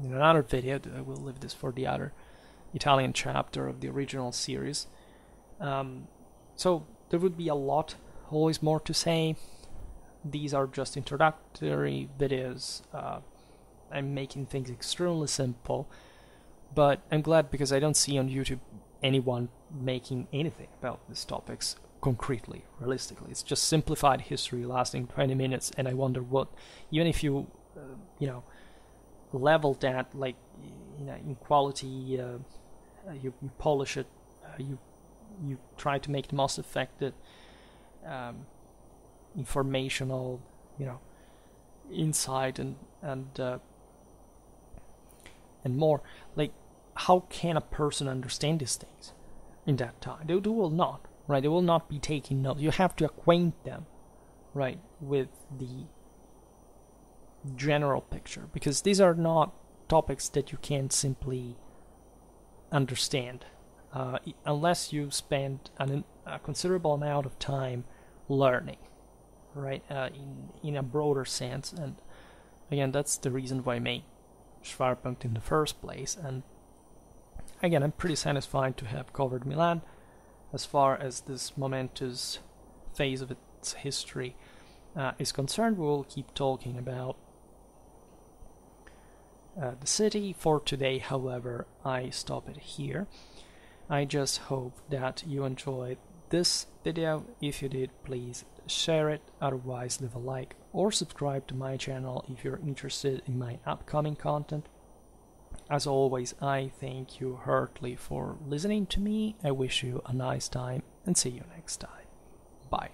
In another video, I will leave this for the other Italian chapter of the original series. So there would be a lot, always more to say. These are just introductory videos. I'm making things extremely simple, but I'm glad because I don't see on YouTube anyone making anything about these topics concretely, realistically. It's just simplified history lasting 20 minutes, and I wonder what, even if you, level that, like, in quality, you polish it, you try to make the most effective, informational, insight and more. Like, how can a person understand these things in that time? They will not, right? They will not be taking notes. You have to acquaint them, right, with the general picture, because these are not topics that you can simply understand unless you spend a considerable amount of time learning, right, in a broader sense. And again, that's the reason why I made Schwerpunkt in the first place. And again, I'm pretty satisfied to have covered Milan as far as this momentous phase of its history is concerned. We will keep talking about the city. For today, however, I stop it here. I just hope that you enjoyed this video. If you did, please share it. Otherwise, leave a like or subscribe to my channel if you're interested in my upcoming content. As always, I thank you heartily for listening to me. I wish you a nice time and see you next time. Bye.